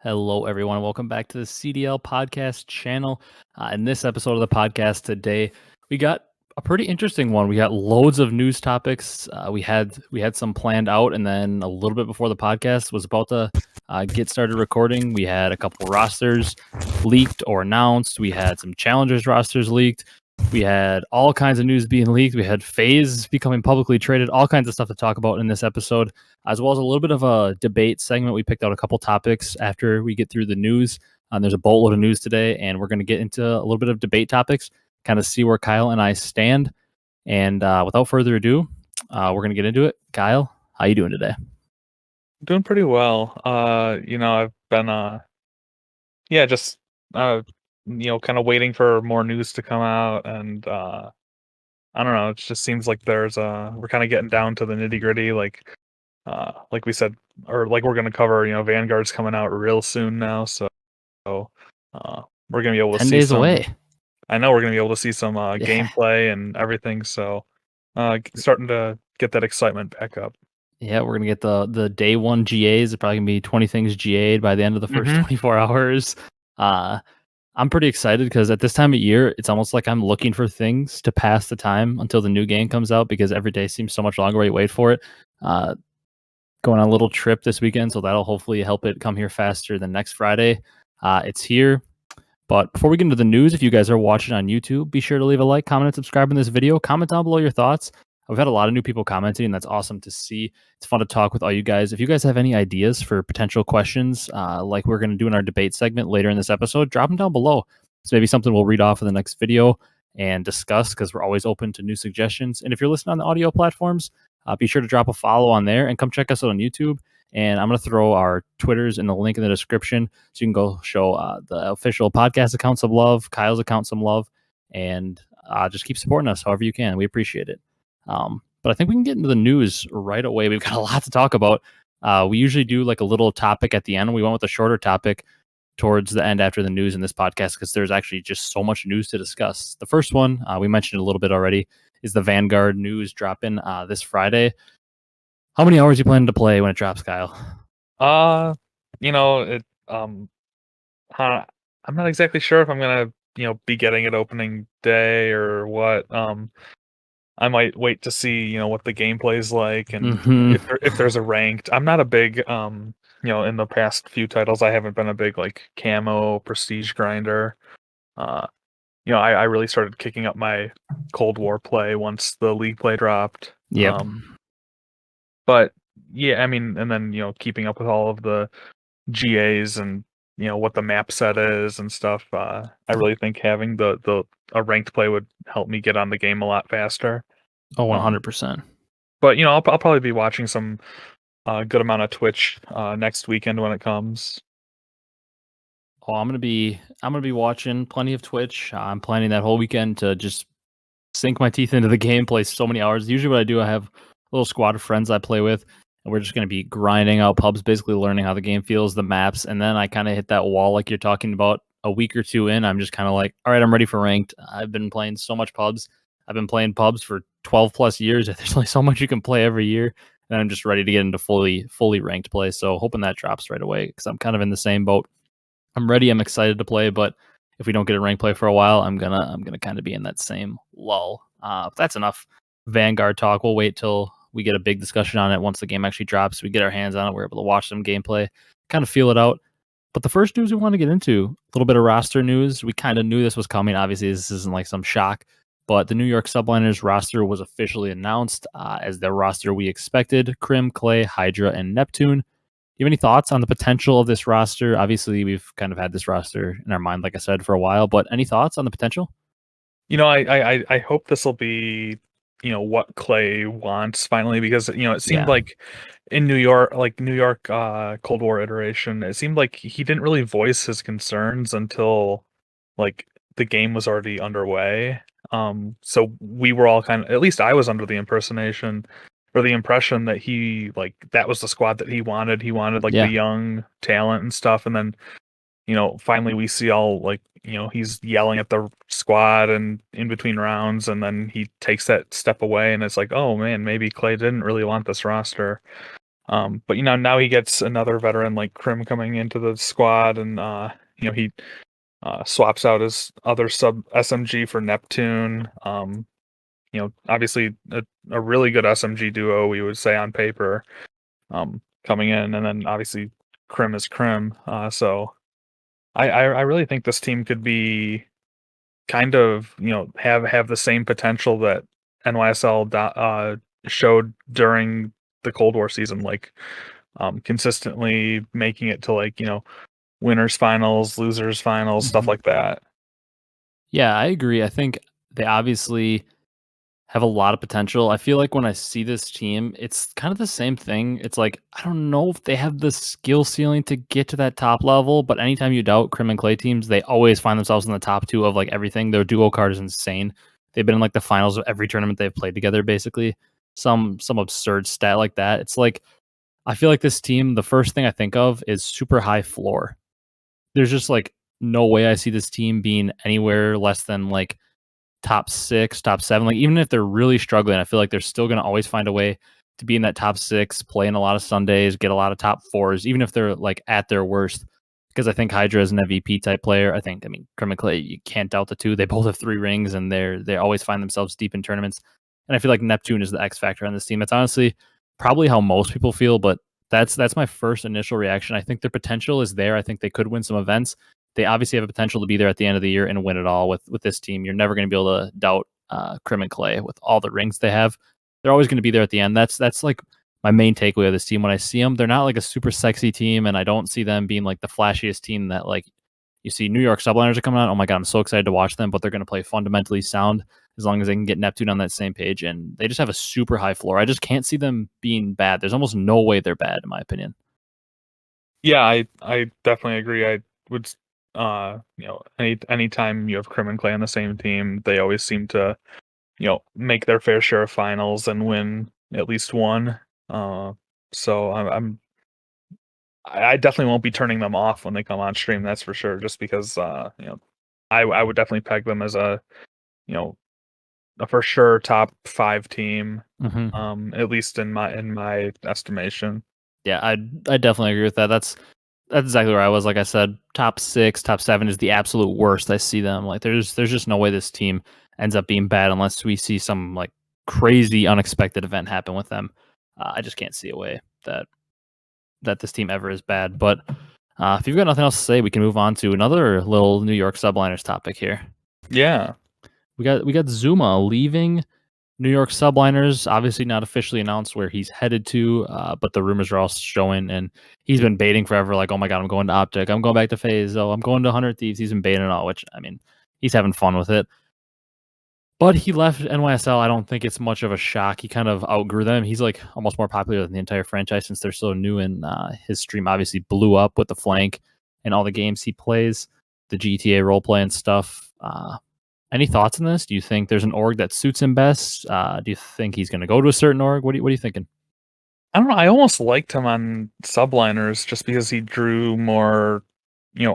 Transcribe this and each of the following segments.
Hello, everyone. Welcome back to the CDL podcast channel. In this episode of the podcast today, we got a pretty interesting one. We got loads of news topics. We had some planned out, and then a little bit before the podcast was about to get started recording, we had a couple rosters leaked or announced. We had some challengers rosters leaked. We had all kinds of news being leaked. We had Faze becoming publicly traded. All kinds of stuff to talk about in this episode, as well as a little bit of a debate segment. We picked out a couple topics after we get through the news. There's a boatload of news today, and we're going to get into a little bit of debate topics, kind of see where Kyle and I stand. And without further ado, we're going to get into it. Kyle, how you doing today? Doing pretty well. I've been just kind of waiting for more news to come out, and I don't know, it just seems like we're kind of getting down to the nitty-gritty, like we said, or like we're gonna cover, Vanguard's coming out real soon now, so we're gonna be able to 10 see days some. away. I know we're gonna be able to see some Yeah. gameplay and everything, so starting to get that excitement back up. Yeah, we're gonna get the day one GAs. It's probably gonna be 20 things GA'd by the end of the first 24 hours. I'm pretty excited because at this time of year, it's almost like I'm looking for things to pass the time until the new game comes out, because every day seems so much longer while you wait for it. Going on a little trip this weekend, so that'll hopefully help it come here faster than next Friday. It's here. But before we get into the news, if you guys are watching on YouTube, be sure to leave a like, comment, and subscribe in this video. Comment down below your thoughts. I've had a lot of new people commenting, and that's awesome to see. It's fun to talk with all you guys. If you guys have any ideas for potential questions, like we're going to do in our debate segment later in this episode, drop them down below. It's maybe something we'll read off in the next video and discuss, because we're always open to new suggestions. And if you're listening on the audio platforms, be sure to drop a follow on there and come check us out on YouTube. And I'm going to throw our Twitters in the link in the description, so you can go show the official podcast account some love, Kyle's account some love, and just keep supporting us however you can. We appreciate it. But I think we can get into the news right away. We've got a lot to talk about. We usually do like a little topic at the end. We went with a shorter topic towards the end after the news in this podcast, because there's actually just so much news to discuss. The first one, we mentioned a little bit already, is the Vanguard news dropping this Friday. How many hours are you planning to play when it drops, Kyle? It I'm not exactly sure if I'm gonna, be getting it opening day or what. I might wait to see, what the gameplay's like, and if there's a ranked. I'm not a big in the past few titles, I haven't been a big like camo prestige grinder. I really started kicking up my Cold War play once the League play dropped. Yep. But yeah, I mean, and then keeping up with all of the GAs and what the map set is and stuff. I really think having a ranked play would help me get on the game a lot faster. Oh, 100%. But I'll probably be watching some good amount of Twitch next weekend when it comes. Oh, I'm gonna be watching plenty of Twitch. I'm planning that whole weekend to just sink my teeth into the game, play so many hours. Usually, what I do, I have a little squad of friends I play with, and we're just gonna be grinding out pubs, basically learning how the game feels, the maps, and then I kind of hit that wall like you're talking about. A week or two in, I'm just kind of like, all right, I'm ready for ranked. I've been playing so much pubs. I've been playing pubs for 12 plus years. There's only so much you can play every year, and I'm just ready to get into fully ranked play. So hoping that drops right away, because I'm kind of in the same boat. I'm ready. I'm excited to play, but if we don't get a ranked play for a while, I'm gonna kind of be in that same lull. That's enough Vanguard talk. We'll wait till we get a big discussion on it once the game actually drops. We get our hands on it. We're able to watch some gameplay, kind of feel it out. But the first news we want to get into, a little bit of roster news. We kind of knew this was coming. Obviously, this isn't like some shock, but the New York Subliners roster was officially announced as the roster we expected: Crim, Clay, Hydra, and Neptune. You have any thoughts on the potential of this roster? Obviously, we've kind of had this roster in our mind, like I said, for a while, but any thoughts on the potential? I hope this will be what Clay wants finally, because it seemed like in New York, Cold War iteration, it seemed like he didn't really voice his concerns until like the game was already underway. So we were all kind of, at least I was under the impersonation or the impression that he like that was the squad that he wanted. He wanted like the young talent and stuff, and then finally we see all like he's yelling at the squad and in between rounds, and then he takes that step away, and it's like, oh man, maybe Clay didn't really want this roster. But now he gets another veteran like Krim coming into the squad, and he swaps out his other sub SMG for Neptune. Obviously a really good SMG duo, we would say on paper, coming in, and then obviously Krim is Krim. So I really think this team could be kind of have the same potential that NYSL showed during the Cold War season, like consistently making it to like winners finals, losers finals, stuff like that. Yeah, I agree. I think they obviously have a lot of potential. I feel like when I see this team, it's kind of the same thing. It's like, I don't know if they have the skill ceiling to get to that top level, but anytime you doubt Crim and Clay teams, they always find themselves in the top two of like everything. Their duo card is insane. They've been in like the finals of every tournament they've played together, basically. Some absurd stat like that. It's like, I feel like this team, the first thing I think of is super high floor. There's just like no way I see this team being anywhere less than like top 6, top 7. Like, even if they're really struggling, I feel like they're still going to always find a way to be in that top 6, play in a lot of Sundays, get a lot of top 4s, even if they're like at their worst. Because I think Hydra is an MVP type player. I mean, Crim and Clay, you can't doubt the two. They both have 3 rings, and they always find themselves deep in tournaments. And I feel like Neptune is the X factor on this team. That's honestly probably how most people feel, but that's my first initial reaction. I think their potential is there. I think they could win some events. They obviously have a potential to be there at the end of the year and win it all with this team. You're never going to be able to doubt Crim and Clay with all the rings they have. They're always going to be there at the end. That's like my main takeaway of this team. When I see them, they're not like a super sexy team, and I don't see them being like the flashiest team that like you see. New York Subliners are coming out. Oh my god, I'm so excited to watch them. But they're going to play fundamentally sound as long as they can get Neptune on that same page, and they just have a super high floor. I just can't see them being bad. There's almost no way they're bad, in my opinion. Yeah, I definitely agree. I would anytime you have Crim and Clay on the same team, they always seem to make their fair share of finals and win at least one. So I definitely won't be turning them off when they come on stream. That's for sure. Just because I would definitely peg them as you know a for sure top 5 team. At least in my estimation. Yeah, I definitely agree with that. That's exactly where I was. Like I said, top 6, top 7 is the absolute worst I see them. Like there's just no way this team ends up being bad unless we see some like crazy unexpected event happen with them. I just can't see a way that this team ever is bad. But if you've got nothing else to say, we can move on to another little New York Subliners topic here. Yeah. We got Zoomaa leaving New York Subliners, obviously not officially announced where he's headed to, but the rumors are all showing, and he's been baiting forever. Like, oh my god, I'm going to Optic. I'm going back to Faze. Oh, I'm going to 100 Thieves. He's been baiting it all, which I mean, he's having fun with it. But he left NYSL. I don't think it's much of a shock. He kind of outgrew them. He's like almost more popular than the entire franchise since they're so new, and his stream obviously blew up with the flank and all the games he plays, the GTA roleplay and stuff. Any thoughts on this? Do you think there's an org that suits him best? Do you think he's going to go to a certain org? What are you thinking? I don't know. I almost liked him on Subliners just because he drew more,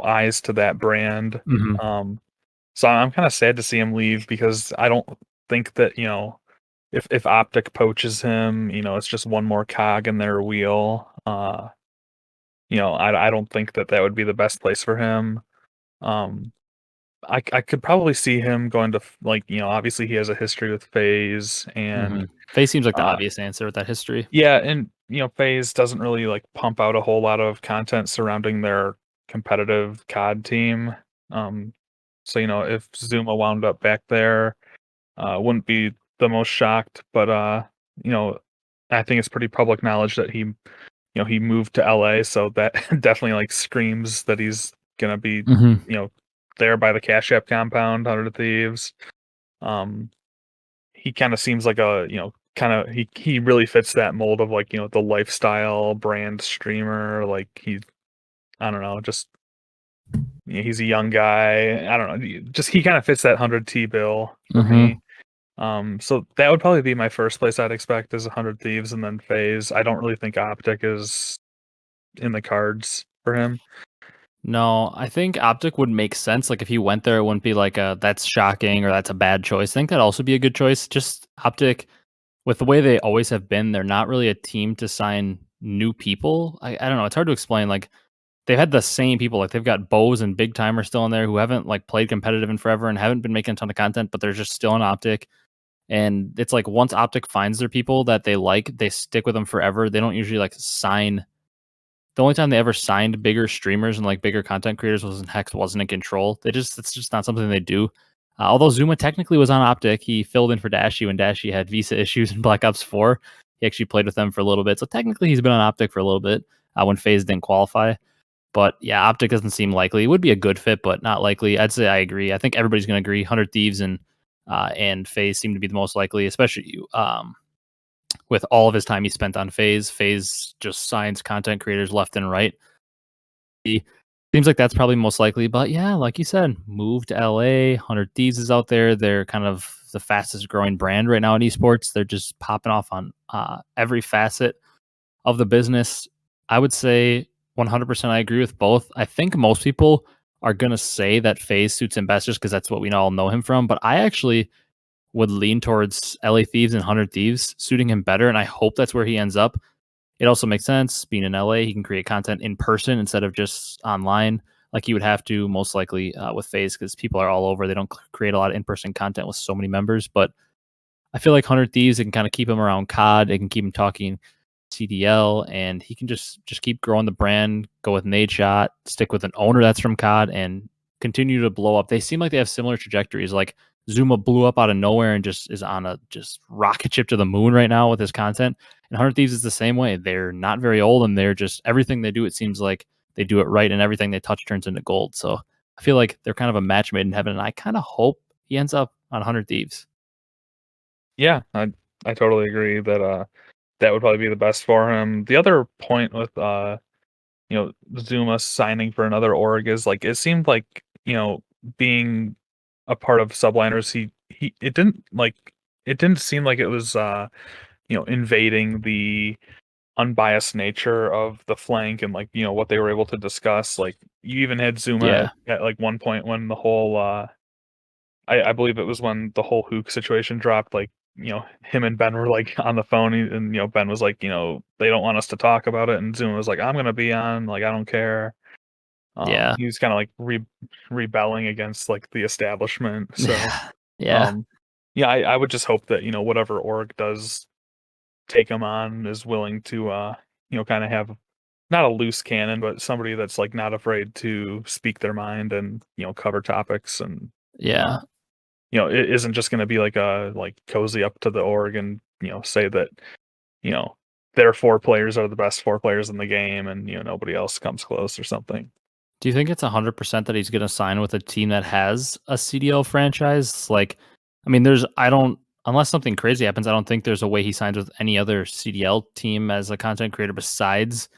eyes to that brand. So I'm kind of sad to see him leave because I don't think that, if Optic poaches him, it's just one more cog in their wheel. I don't think that would be the best place for him. Um, I could probably see him going to like, obviously he has a history with Faze and Faze seems like the obvious answer with that history. yeah, and Faze doesn't really like pump out a whole lot of content surrounding their competitive COD team. So if Zoomaa wound up back there, wouldn't be the most shocked, but you know, I think it's pretty public knowledge that he moved to LA, so that definitely like screams that he's gonna be, there by the Cash App compound, 100 Thieves. Um, he kind of seems like a, he really fits that mold of like, the lifestyle brand streamer. Like I don't know, just he's a young guy. I don't know, just he kind of fits that 100 T bill for me. So that would probably be my first place I'd expect is 100 Thieves and then Faze. I don't really think Optic is in the cards for him. No, I think Optic would make sense. Like if he went there, it wouldn't be like a that's shocking or that's a bad choice. I think that'd also be a good choice. Just Optic, with the way they always have been, they're not really a team to sign new people. I don't know. It's hard to explain. Like they've had the same people. Like they've got Bows and Big Timer still in there who haven't like played competitive in forever and haven't been making a ton of content, but they're just still on Optic. And it's like once Optic finds their people that they like, they stick with them forever. They don't usually like sign. The only time they ever signed bigger streamers and like bigger content creators was when Hecz wasn't in control. It's just not something they do. Although Zoomaa technically was on Optic, he filled in for Dashy when Dashy had visa issues in Black Ops 4. He actually played with them for a little bit, so technically he's been on Optic for a little bit when Faze didn't qualify. But yeah, Optic doesn't seem likely. It would be a good fit, but not likely. I'd say I agree. I think everybody's going to agree. 100 Thieves and Faze seem to be the most likely, especially with all of his time he spent on Faze. Faze just signs content creators left and right. He seems like that's probably most likely. But yeah, like you said, move to LA. 100 Thieves is out there. They're kind of the fastest growing brand right now in esports. They're just popping off on every facet of the business. I would say 100% I agree with both. I think most people are going to say that Faze suits him best just because that's what we all know him from. But I actually would lean towards LA Thieves and 100 Thieves suiting him better. And I hope that's where he ends up. It also makes sense. Being in LA, he can create content in person instead of just online like he would have to most likely with Faze because people are all over. They don't create a lot of in-person content with so many members. But I feel like 100 Thieves, it can kind of keep him around COD. It can keep him talking CDL, and he can just keep growing the brand, go with Nadeshot, stick with an owner that's from COD, and continue to blow up. They seem like they have similar trajectories. Like Zoomaa blew up out of nowhere and just is on a just rocket ship to the moon right now with his content. And 100 Thieves is the same way. They're not very old, and they're just everything they do. It seems like they do it right, and everything they touch turns into gold. So I feel like they're kind of a match made in heaven, and I kind of hope he ends up on 100 Thieves. Yeah, I totally agree that that would probably be the best for him. The other point with Zoomaa signing for another org is like it seemed like, being a part of Subliners, he it didn't seem like it was invading the unbiased nature of the flank and like, what they were able to discuss. Like you even had Zoomaa Yeah, at like one point when the whole I believe it was when the whole Hook situation dropped, like, him and Ben were like on the phone and Ben was like, they don't want us to talk about it, and Zoomaa was like, I'm gonna be on, like I don't care. yeah, He was kind of like rebelling against like the establishment. So yeah, um yeah, I would just hope that, whatever org does take him on is willing to kind of have not a loose cannon, but somebody that's like not afraid to speak their mind and, cover topics and uh yeah. it isn't just going to be like a like cozy up to the org and say that you know their four players are the best four players in the game and nobody else comes close or something. Do you think it's 100% that he's going to sign with a team that has a CDL franchise? Like, I mean, I don't, unless something crazy happens, I don't think there's a way he signs with any other CDL team as a content creator besides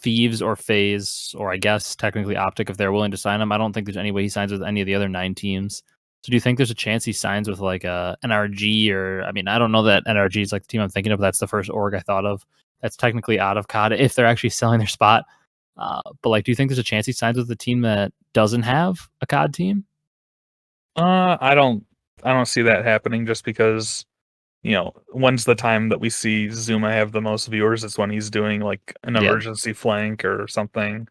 Thieves or Faze, or I guess technically Optic if they're willing to sign him. I don't think there's any way he signs with any of the other 9 teams. So do you think there's a chance he signs with like a NRG or, I mean, I don't know that NRG is like the team I'm thinking of. That's the first org I thought of. That's technically out of COD if they're actually selling their spot. But like, do you think there's a chance he signs with a team that doesn't have a COD team? I don't see that happening just because when's the time that we see Zuma have the most viewers? It's when he's doing like an Yeah, emergency flank or something.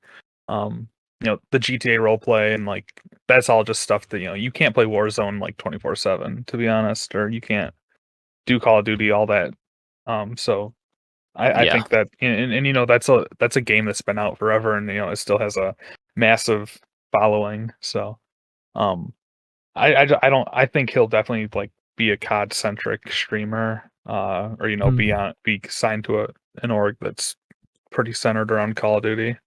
The GTA roleplay and like that's all just stuff that you can't play Warzone like 24/7 to be honest, or you can't do Call of Duty all that. So I yeah, think that and that's a game that's been out forever and it still has a massive following. So um I think he'll definitely like be a COD centric streamer, or Mhm. be signed to an org that's pretty centered around Call of Duty.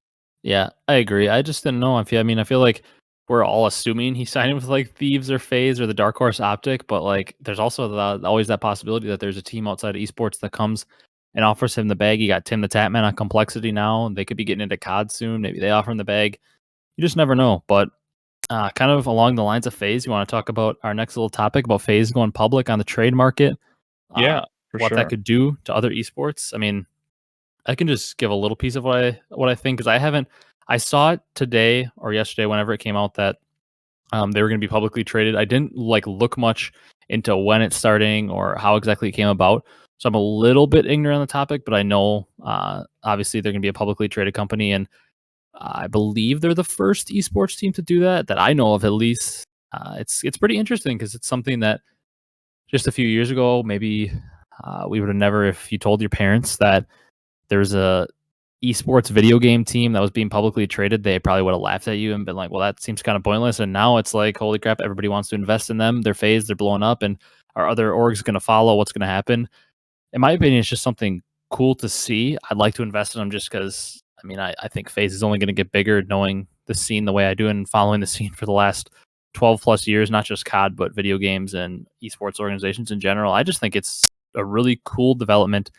Yeah. I agree. I just didn't know if I mean, I feel like we're all assuming he's signing with like Thieves or Faze or the Dark Horse Optic, but like, there's also always that possibility that there's a team outside of esports that comes and offers him the bag. You got Tim the Tatman on Complexity now, and they could be getting into COD soon. Maybe they offer him the bag. You just never know. But kind of along the lines of Faze, you want to talk about our next little topic about Faze going public on the trade market, uh, Yeah, for what that sure. could do to other esports. I mean, I can just give a little piece of what I think because I haven't. I saw it today or yesterday, whenever it came out, that they were going to be publicly traded. I didn't like look much into when it's starting or how exactly it came about. So I'm a little bit ignorant on the topic, but I know obviously they're going to be a publicly traded company, and I believe they're the first esports team to do that I know of, at least. It's pretty interesting because it's something that just a few years ago, maybe we would have never, if you told your parents that there's a esports video game team that was being publicly traded, they probably would have laughed at you and been like, well, that seems kind of pointless. And now it's like, holy crap, everybody wants to invest in them. They're Faze, they're blowing up, and are other orgs going to follow? What's going to happen? In my opinion, it's just something cool to see. I'd like to invest in them just because, I mean, I think Faze is only going to get bigger knowing the scene the way I do and following the scene for the last 12 plus years, not just COD, but video games and esports organizations in general. I just think it's a really cool development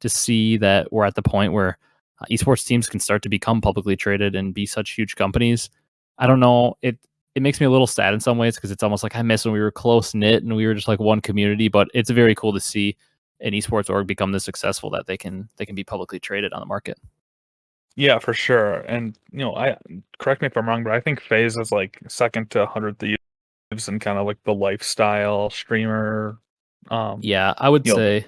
to see that we're at the point where esports teams can start to become publicly traded and be such huge companies. I don't know. It makes me a little sad in some ways because it's almost like I miss when we were close knit and we were just like one community. But it's very cool to see an esports org become this successful that they can be publicly traded on the market. Yeah, for sure. And I correct me if I'm wrong, but I think Faze is like second to 100 Thieves and kind of like the lifestyle streamer. Yeah, I would You know, say.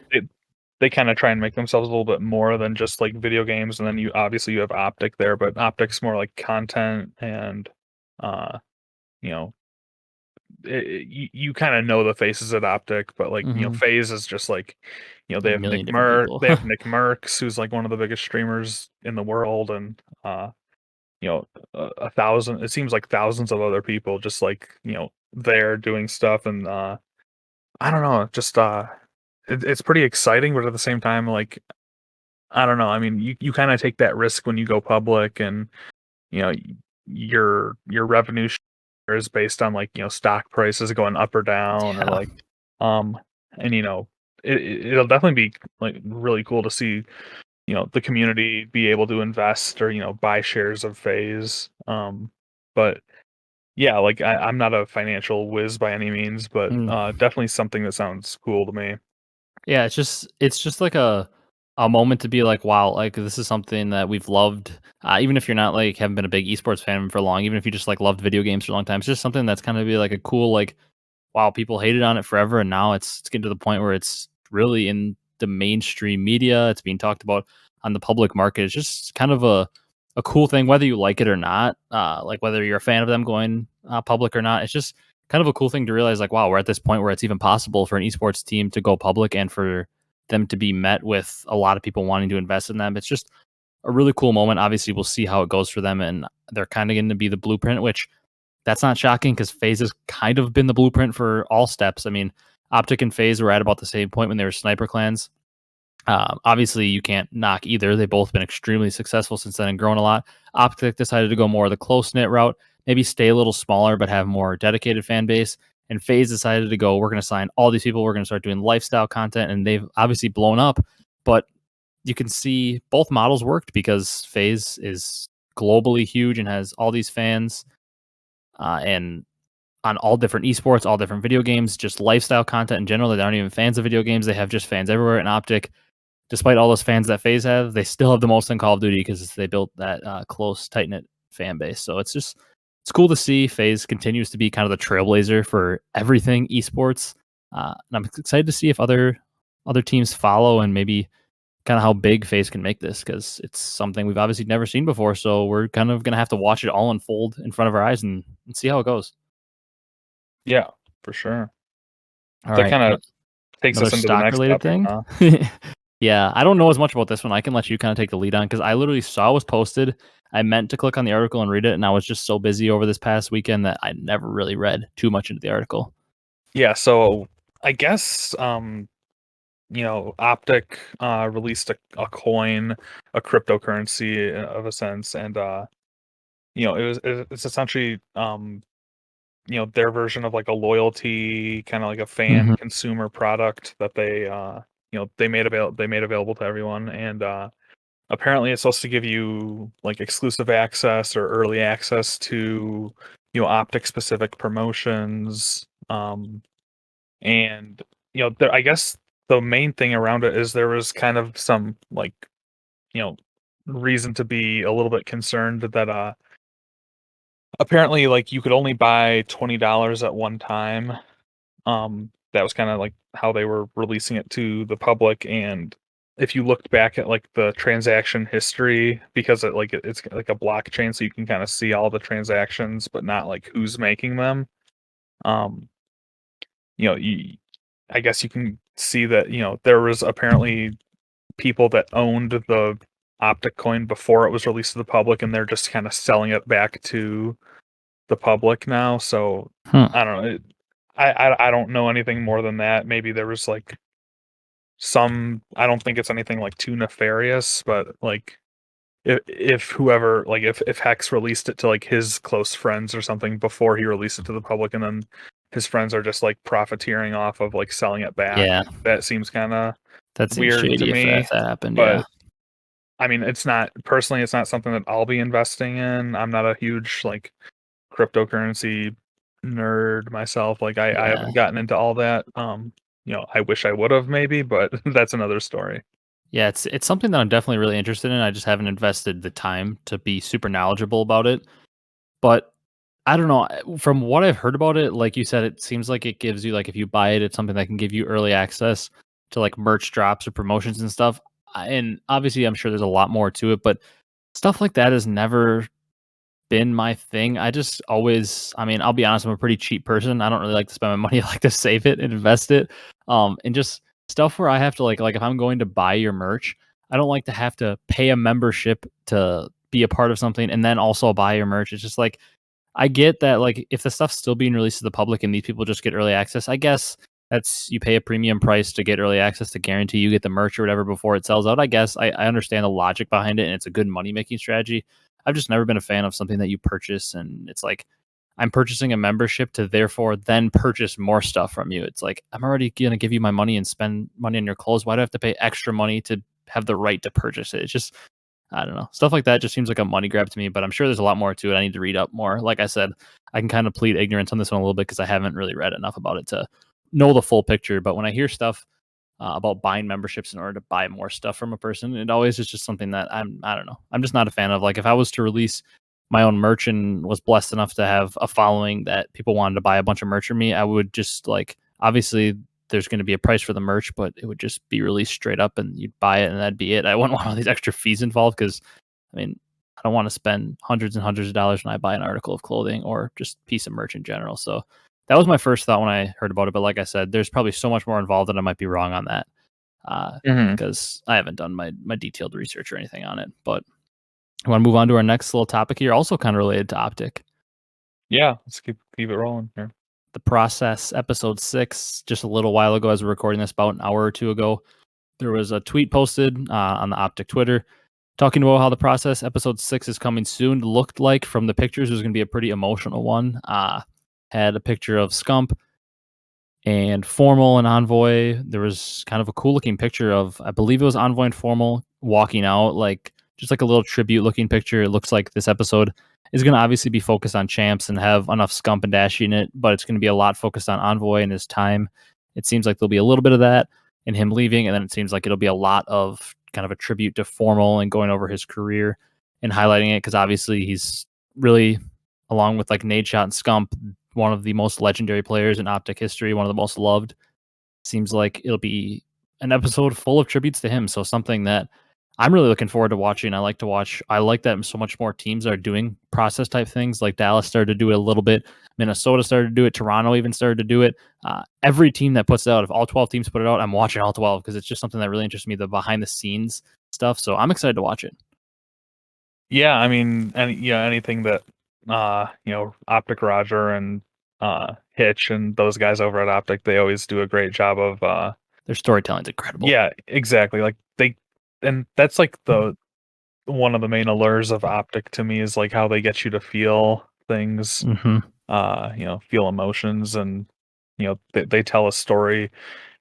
they kind of try and make themselves a little bit more than just like video games. And then you obviously you have Optic there, but Optic's more like content and uh, you know, you kind of know the faces at Optic, but like Mhm. Faze is just like they A have million different people. They have Nick Merckx, who's like one of the biggest streamers in the world, and you know a thousand. It seems like thousands of other people just like there doing stuff, and I don't know, just it's pretty exciting, but at the same time, like I don't know. I mean, you kind of take that risk when you go public, and you know your revenue share is based on like stock prices going up or down, or Yeah. like um and it'll definitely be like really cool to see the community be able to invest or buy shares of Phase. But yeah, like I'm not a financial whiz by any means, but Mm. definitely something that sounds cool to me. Yeah, it's just like a moment to be like, wow, like this is something that we've loved. Even if you're not like haven't been a big esports fan for long, even if you just like loved video games for a long time, it's just something that's kind of be like a cool like, wow, people hated on it forever, and now it's getting to the point where it's really in the mainstream media. It's being talked about on the public market. It's just kind of a cool thing, whether you like it or not. Like whether you're a fan of them going public or not. It's just kind of a cool thing to realize. Like, wow, we're at this point where it's even possible for an esports team to go public and for them to be met with a lot of people wanting to invest in them. It's just a really cool moment. Obviously, we'll see how it goes for them, and they're kind of going to be the blueprint, which that's not shocking because Faze has kind of been the blueprint for all steps. I mean, Optic and Faze were at about the same point when they were sniper clans. Obviously, you can't knock either. They've both been extremely successful since then and grown a lot. Optic decided to go more of the close knit route, maybe stay a little smaller but have more dedicated fan base. And Faze decided to go, we're going to sign all these people. We're going to start doing lifestyle content. And they've obviously blown up. But you can see both models worked because Faze is globally huge and has all these fans. And on all different esports, all different video games, just lifestyle content in general. They aren't even fans of video games. They have just fans everywhere. And Optic, despite all those fans that Faze have, they still have the most in Call of Duty because they built that close, tight knit fan base. So it's cool to see Faze continues to be kind of the trailblazer for everything esports. And I'm excited to see if other teams follow and maybe kind of how big Faze can make this because it's something we've obviously never seen before. So we're kind of gonna have to watch it all unfold in front of our eyes and see how it goes. Yeah, for sure. All That right. kind of takes Another us into the stock next related topic, thing. huh? Yeah, I don't know as much about this one. I can let you kind of take the lead on because I literally saw it was posted. I meant to click on the article and read it, and I was just so busy over this past weekend that I never really read too much into the article. Yeah, so I guess Optic released a coin, a cryptocurrency of a sense, and it's essentially their version of like a loyalty, kind of like a fan Hmm. consumer product that they made available to everyone, and apparently it's supposed to give you like exclusive access or early access to Optic specific promotions, and I guess the main thing around it is there was kind of some like you know reason to be a little bit concerned that apparently like you could only buy $20 at one time, that was kind of like how they were releasing it to the public. And if you looked back at like the transaction history, because it's like a blockchain, so you can kind of see all the transactions, but not like who's making them. Um, you know, I guess you can see that there was apparently people that owned the Optic coin before it was released to the public, and they're just kind of selling it back to the public now. So Huh. I don't know. I don't know anything more than that. Maybe there was like some. I don't think it's anything like too nefarious, but like if whoever like if Hecz released it to like his close friends or something before he released it to the public, and then his friends are just like profiteering off of like selling it back, Yeah, that seems kind of that seems weird to shady if me. that happened. Yeah. But I mean, it's not something that I'll be investing in. I'm not a huge like cryptocurrency nerd myself. Like I Yeah. haven't gotten into all that. I wish I would have maybe, but that's another story. Yeah, it's something that I'm definitely really interested in. I just haven't invested the time to be super knowledgeable about it. But I don't know. From what I've heard about it, like you said, it seems like it gives you like if you buy it, it's something that can give you early access to like merch drops or promotions and stuff. And obviously, I'm sure there's a lot more to it, but stuff like that has never been my thing. I just always, I mean, I'll be honest, I'm a pretty cheap person. I don't really like to spend my money. I like to save it and invest it. And just stuff where I have to like if I'm going to buy your merch, I don't like to have to pay a membership to be a part of something and then also buy your merch. It's just like I get that like if the stuff's still being released to the public and these people just get early access, I guess that's you pay a premium price to get early access to guarantee you get the merch or whatever before it sells out. I guess I understand the logic behind it and it's a good money making strategy. I've just never been a fan of something that you purchase and it's like I'm purchasing a membership to therefore then purchase more stuff from you. It's like I'm already gonna give you my money and spend money on your clothes. Why do I have to pay extra money to have the right to purchase it? It's just I don't know. Stuff like that just seems like a money grab to me, but I'm sure there's a lot more to it. I need to read up more. Like I said, I can kind of plead ignorance on this one a little bit because I haven't really read enough about it to know the full picture. But when I hear stuff about buying memberships in order to buy more stuff from a person, it always is just something that I don't know. I'm just not a fan of. Like if I was to release my own merch and was blessed enough to have a following that people wanted to buy a bunch of merch from me, I would just like obviously there's going to be a price for the merch, but it would just be released straight up and you'd buy it and that'd be it. I wouldn't want all these extra fees involved because, I mean, I don't want to spend hundreds and hundreds of dollars when I buy an article of clothing or just piece of merch in general. So that was my first thought when I heard about it. But like I said, there's probably so much more involved that I might be wrong on that Hmm. because I haven't done my detailed research or anything on it. But I want to move on to our next little topic here, also kind of related to Optic. Yeah, let's keep it rolling here. The Process episode 6, just a little while ago as we're recording this, about an hour or two ago, there was a tweet posted on the Optic Twitter talking about how the Process episode 6 is coming soon. Looked like from the pictures it was going to be a pretty emotional one. Had a picture of Scump and Formal and Envoy. There was kind of a cool looking picture of, I believe it was Envoy and Formal walking out, like just like a little tribute looking picture. It looks like this episode is going to obviously be focused on champs and have enough Scump and Dashy in it, but it's going to be a lot focused on Envoy and his time. It seems like there'll be a little bit of that and him leaving, and then it seems like it'll be a lot of kind of a tribute to Formal and going over his career and highlighting it because obviously he's really, along with like Nadeshot and Scump, one of the most legendary players in Optic history, one of the most loved. Seems like it'll be an episode full of tributes to him. So something that I'm really looking forward to watching. I like to watch. I like that so much more teams are doing process type things. Like Dallas started to do it a little bit. Minnesota started to do it. Toronto even started to do it. Every team that puts it out, if all 12 teams put it out, I'm watching all 12 because it's just something that really interests me, the behind the scenes stuff. So I'm excited to watch it. Yeah, I mean, anything that Optic Roger and Hitch and those guys over at Optic, they always do a great job of Their storytelling's incredible. yeah, exactly. Like and that's like the one of the main allures of Optic to me is like how they get you to feel things, Mm-hmm. feel emotions, and they tell a story,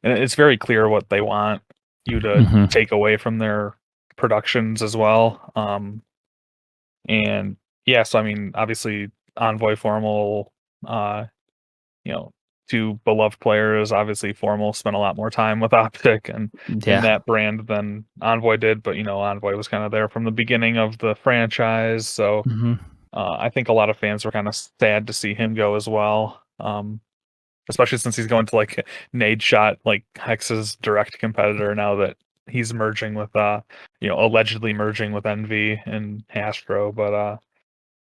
and it's very clear what they want you to Mm-hmm. take away from their productions as well. And yeah, so I mean, obviously, Envoy Formal, uh, you know, two beloved players. Obviously, Formal spent a lot more time with Optic and in Yeah. that brand than Envoy did, but Envoy was kind of there from the beginning of the franchise. So Mm-hmm. I think a lot of fans were kind of sad to see him go as well. especially since he's going to like nade shot like Hex's direct competitor now that he's merging with allegedly merging with Envy and Astro. But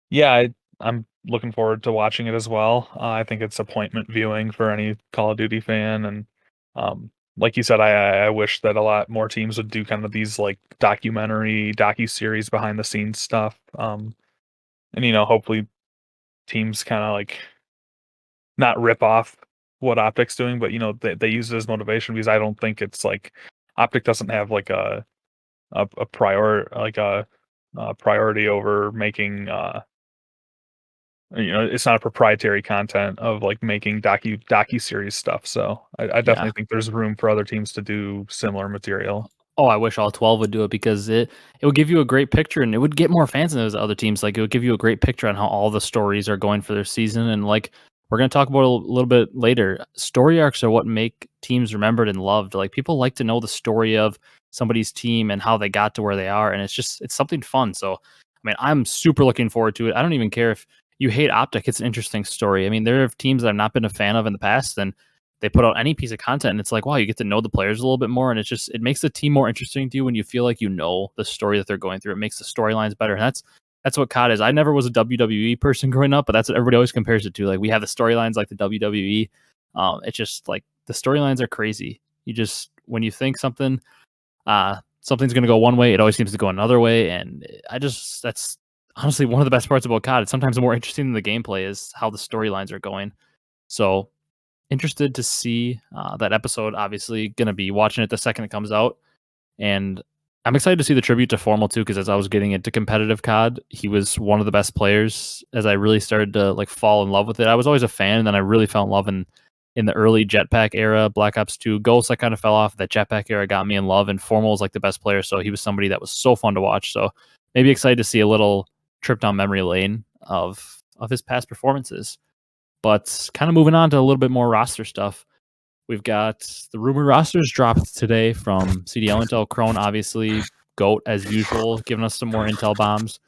yeah, I'm looking forward to watching it as well. I think it's appointment viewing for any Call of Duty fan, and like you said, I wish that a lot more teams would do kind of these like docu-series behind the scenes stuff. And hopefully teams kind of like not rip off what Optic's doing, but they use it as motivation, because I don't think it's like Optic doesn't have like a priority over making it's not a proprietary content of like making docu-series stuff. So I Yeah. definitely think there's room for other teams to do similar material. Oh, I wish all 12 would do it, because it would give you a great picture, and it would get more fans in those other teams. Like, it would give you a great picture on how all the stories are going for their season. And like we're going to talk about a little bit later, story arcs are what make teams remembered and loved. Like, people like to know the story of somebody's team and how they got to where they are, and it's something fun. So, I mean, I'm super looking forward to it. I don't even care if you hate Optic. It's an interesting story. I mean, there are teams that I've not been a fan of in the past, and they put out any piece of content, and it's like, wow, you get to know the players a little bit more, and it makes the team more interesting to you when you feel like you know the story that they're going through. It makes the storylines better, and that's what COD is. I never was a WWE person growing up, but that's what everybody always compares it to. Like, we have the storylines like the WWE. It's just like the storylines are crazy. You just, when you think something's going to go one way, it always seems to go another way, and that's honestly one of the best parts about COD. It's sometimes more interesting than the gameplay is how the storylines are going. So interested to see that episode. Obviously, gonna be watching it the second it comes out, and I'm excited to see the tribute to Formal too. Because as I was getting into competitive COD, he was one of the best players. As I really started to like fall in love with it, I was always a fan, and then I really fell in love in the early Jetpack era, Black Ops 2. Ghost, I kind of fell off. That Jetpack era got me in love, and Formal was like the best player. So he was somebody that was so fun to watch. So maybe excited to see a little trip down memory lane of his past performances. But kind of moving on to a little bit more roster stuff. We've got the rumor rosters dropped today from CDL Intel. Crone, obviously, GOAT as usual, giving us some more intel bombs.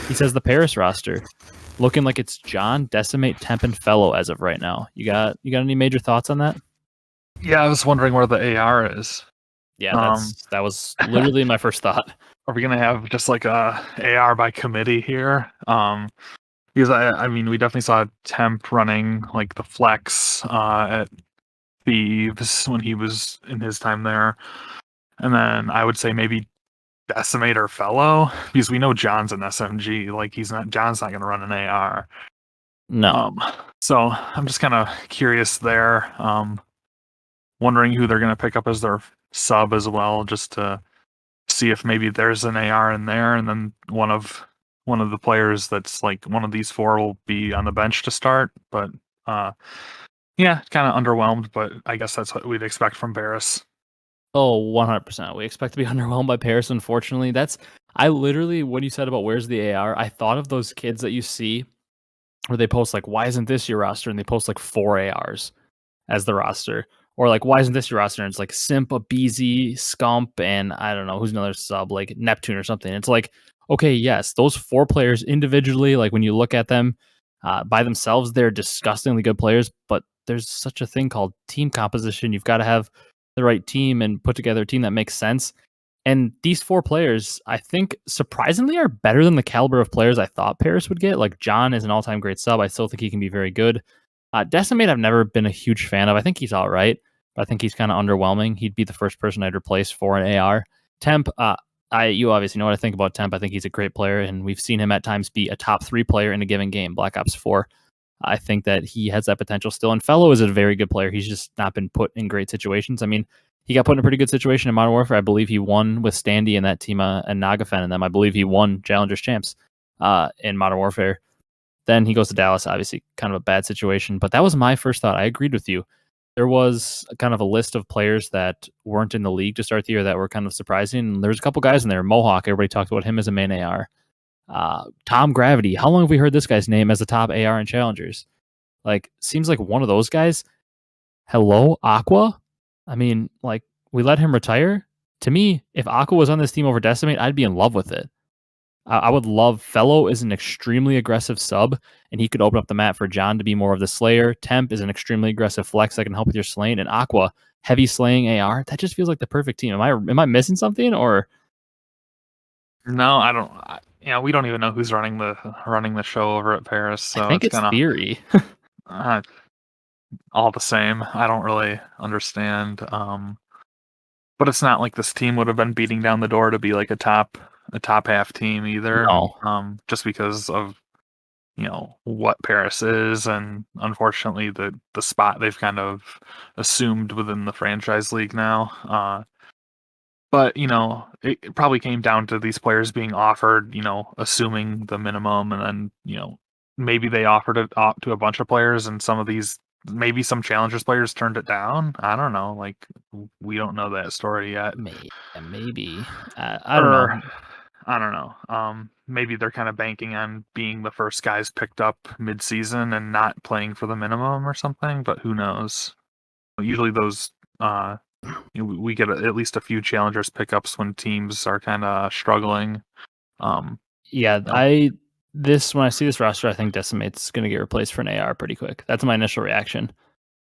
He says the Paris roster looking like it's John, Decimate, Temp, and Fellow as of right now. You got any major thoughts on that? Yeah, I was wondering where the AR is. Yeah, that was literally my first thought. Are we gonna have just like a AR by committee here? Because I mean, we definitely saw Temp running like the flex at Thieves when he was in his time there, and then I would say maybe Decimate or Fellow, because we know John's an SMG. Like, John's not gonna run an AR. No. So I'm just kind of curious there. Wondering who they're gonna pick up as their sub as well, just to see if maybe there's an AR in there, and then one of the players that's like one of these four will be on the bench to start. But yeah, kind of underwhelmed, but I guess that's what we'd expect from Barris. Oh, 100%. We expect to be underwhelmed by Paris, unfortunately. I literally, when you said about where's the AR, I thought of those kids that you see where they post like, why isn't this your roster? And they post like 4 ARs as the roster. Or like, why isn't this your roster? And it's like Simp, Abezy, Scump, and I don't know who's another sub, like Neptune or something. It's like, okay, yes, those 4 players individually, like when you look at them by themselves, they're disgustingly good players. But there's such a thing called team composition. You've got to have the right team and put together a team that makes sense. And these 4 players, I think, surprisingly, are better than the caliber of players I thought Paris would get. Like, John is an all-time great sub. I still think he can be very good. Decimate, I've never been a huge fan of. I think he's all right, but I think he's kind of underwhelming. He'd be the first person I'd replace for an AR. Temp, you obviously know what I think about Temp. I think he's a great player, and we've seen him at times be a top 3 player in a given game. Black Ops 4. I think that he has that potential still. And Fellow is a very good player. He's just not been put in great situations. I mean, he got put in a pretty good situation in Modern Warfare. I believe he won with Standy and that team and Nagafen and them. I believe he won Challengers Champs in Modern Warfare. Then he goes to Dallas, obviously kind of a bad situation. But that was my first thought. I agreed with you. There was kind of a list of players that weren't in the league to start the year that were kind of surprising. And there's a couple guys in there. Mohawk, everybody talked about him as a main AR. Tom Gravity, how long have we heard this guy's name as a top AR in Challengers? Like, seems like one of those guys. Hello, Aqua? I mean, like, we let him retire? To me, if Aqua was on this team over Decimate, I'd be in love with it. I would love Fellow is an extremely aggressive sub, and he could open up the map for John to be more of the slayer. Temp is an extremely aggressive flex that can help with your slaying, and Aqua heavy slaying AR. That just feels like the perfect team. Am I missing something or? No, I don't. We don't even know who's running the show over at Paris, I so think it's it's kind of Theory. all the same. I don't really understand. But it's not like this team would have been beating down the door to be like a top half team either. No. Just because of what Paris is, and unfortunately the spot they've kind of assumed within the franchise league now. But it probably came down to these players being offered, assuming the minimum, and then maybe they offered it up to a bunch of players, and some of these maybe some challengers players turned it down. I don't know. Like we don't know that story yet. Maybe. I don't Or know. I don't know. Maybe they're kind of banking on being the first guys picked up mid-season and not playing for the minimum or something. But who knows? Usually those we get at least a few challengers pickups when teams are kind of struggling. Yeah, You know, when I see this roster, I think Decimate's going to get replaced for an AR pretty quick. That's my initial reaction.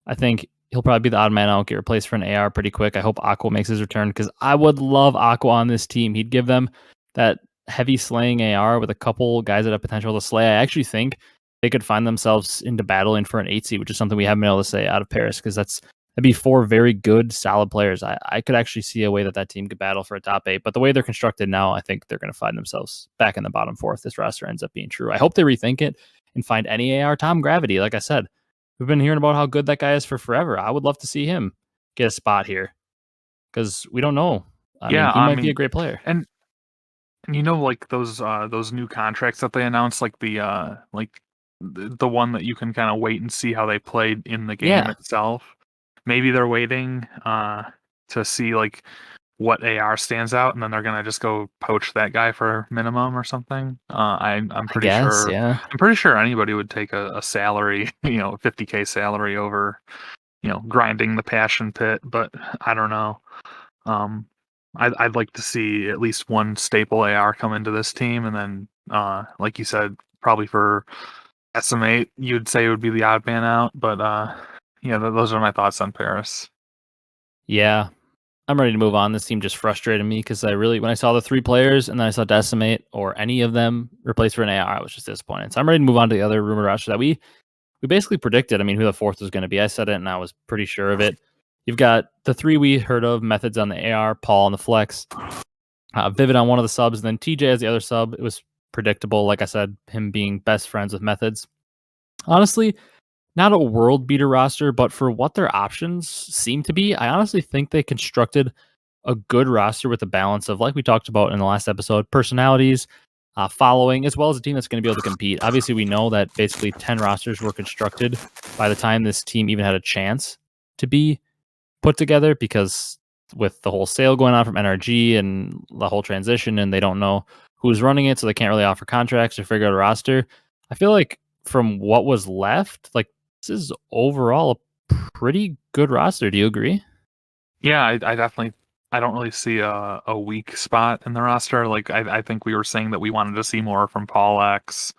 I think he'll probably be the odd man out, get replaced for an AR pretty quick. I hope Aqua makes his return because I would love Aqua on this team. He'd give them that heavy slaying AR with a couple guys that have potential to slay. I actually think they could find themselves into battling for an 8 seed, which is something we haven't been able to say out of Paris because that'd be 4 very good, solid players. I could actually see a way that team could battle for a top 8, but the way they're constructed now, I think they're going to find themselves back in the bottom 4 if this roster ends up being true. I hope they rethink it and find any AR Tom Gravity. Like I said, we've been hearing about how good that guy is for forever. I would love to see him get a spot here because we don't know. I mean, he might be a great player. and like those new contracts that they announced, like the one that you can kind of wait and see how they played in the game Yeah, itself. Maybe they're waiting to see like what AR stands out, and then they're gonna just go poach that guy for minimum or something. I'm I pretty guess. sure. Yeah. I'm pretty sure anybody would take a salary, 50K salary over, grinding the passion pit. But I don't know. Um, I'd like to see at least one staple AR come into this team, and then, like you said, probably for SM8, you'd say it would be the odd man out. But yeah, those are my thoughts on Paris. Yeah. I'm ready to move on. This team just frustrated me because when I saw the 3 players and then I saw Decimate or any of them replaced for an AR, I was just disappointed. So I'm ready to move on to the other rumor roster that we basically predicted. I mean, who the 4th was going to be. I said it and I was pretty sure of it. You've got the 3 we heard of, Methods on the AR, Paul on the flex, Vivid on one of the subs, and then TJ as the other sub. It was predictable. Like I said, him being best friends with Methods. Honestly, not a world beater roster, but for what their options seem to be, I honestly think they constructed a good roster with a balance of, like we talked about in the last episode, personalities, following, as well as a team that's going to be able to compete. Obviously, we know that basically 10 rosters were constructed by the time this team even had a chance to be put together because with the whole sale going on from NRG and the whole transition, and they don't know who's running it, so they can't really offer contracts or figure out a roster. I feel like from what was left, like this is overall a pretty good roster. Do you agree? Yeah, I definitely. I don't really see a weak spot in the roster. Like I think we were saying that we wanted to see more from Paul X,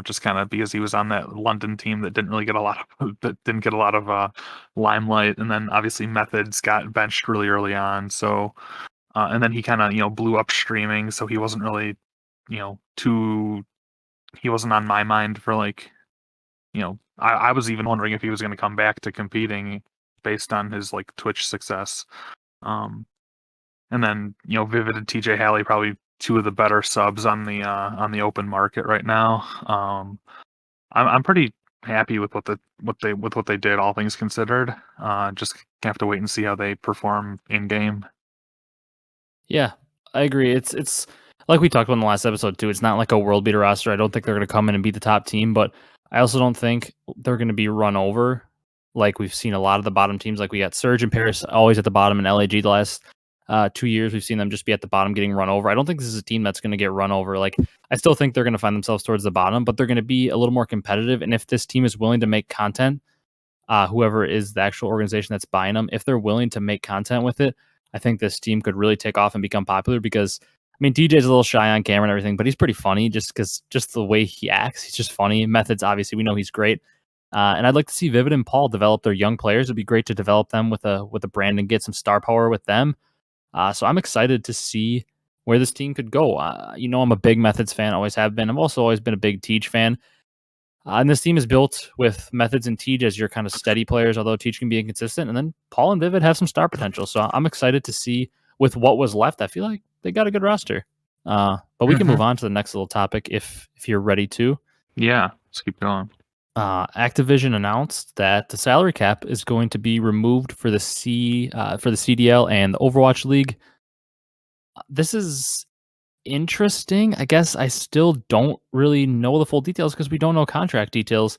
just kind of because he was on that London team that didn't really get a lot of limelight, and then obviously Methods got benched really early on. So and then he kind of blew up streaming, so he wasn't really too he wasn't on my mind for like I was even wondering if he was going to come back to competing based on his like Twitch success. Um, and then Vivid and TJ Halley probably two of the better subs on the open market right now. I'm pretty happy with what they did, all things considered. Just have to wait and see how they perform in game. Yeah, I agree. It's like we talked about in the last episode too. It's not like a world beater roster. I don't think they're going to come in and beat the top team, but I also don't think they're going to be run over like we've seen a lot of the bottom teams. Like we got Surge and Paris always at the bottom, and LAG the last 2 years we've seen them just be at the bottom getting run over. I don't think this is a team that's going to get run over. Like I still think they're going to find themselves towards the bottom, but they're going to be a little more competitive. And if this team is willing to make content, whoever is the actual organization that's buying them, if they're willing to make content with it, I think this team could really take off and become popular because, I mean, DJ's a little shy on camera and everything, but he's pretty funny just the way he acts. He's just funny. Methods, obviously, we know he's great. And I'd like to see Vivid and Paul develop their young players. It'd be great to develop them with a brand and get some star power with them. So I'm excited to see where this team could go. I'm a big Methods fan, always have been. I've also always been a big Teach fan. And this team is built with Methods and Teach as your kind of steady players, although Teach can be inconsistent. And then Paul and Vivid have some star potential. So I'm excited to see with what was left. I feel like they got a good roster. But we can move on to the next little topic if you're ready to. Yeah, let's keep going. Activision announced that the salary cap is going to be removed for the CDL and the Overwatch League. This is interesting. I guess I still don't really know the full details because we don't know contract details.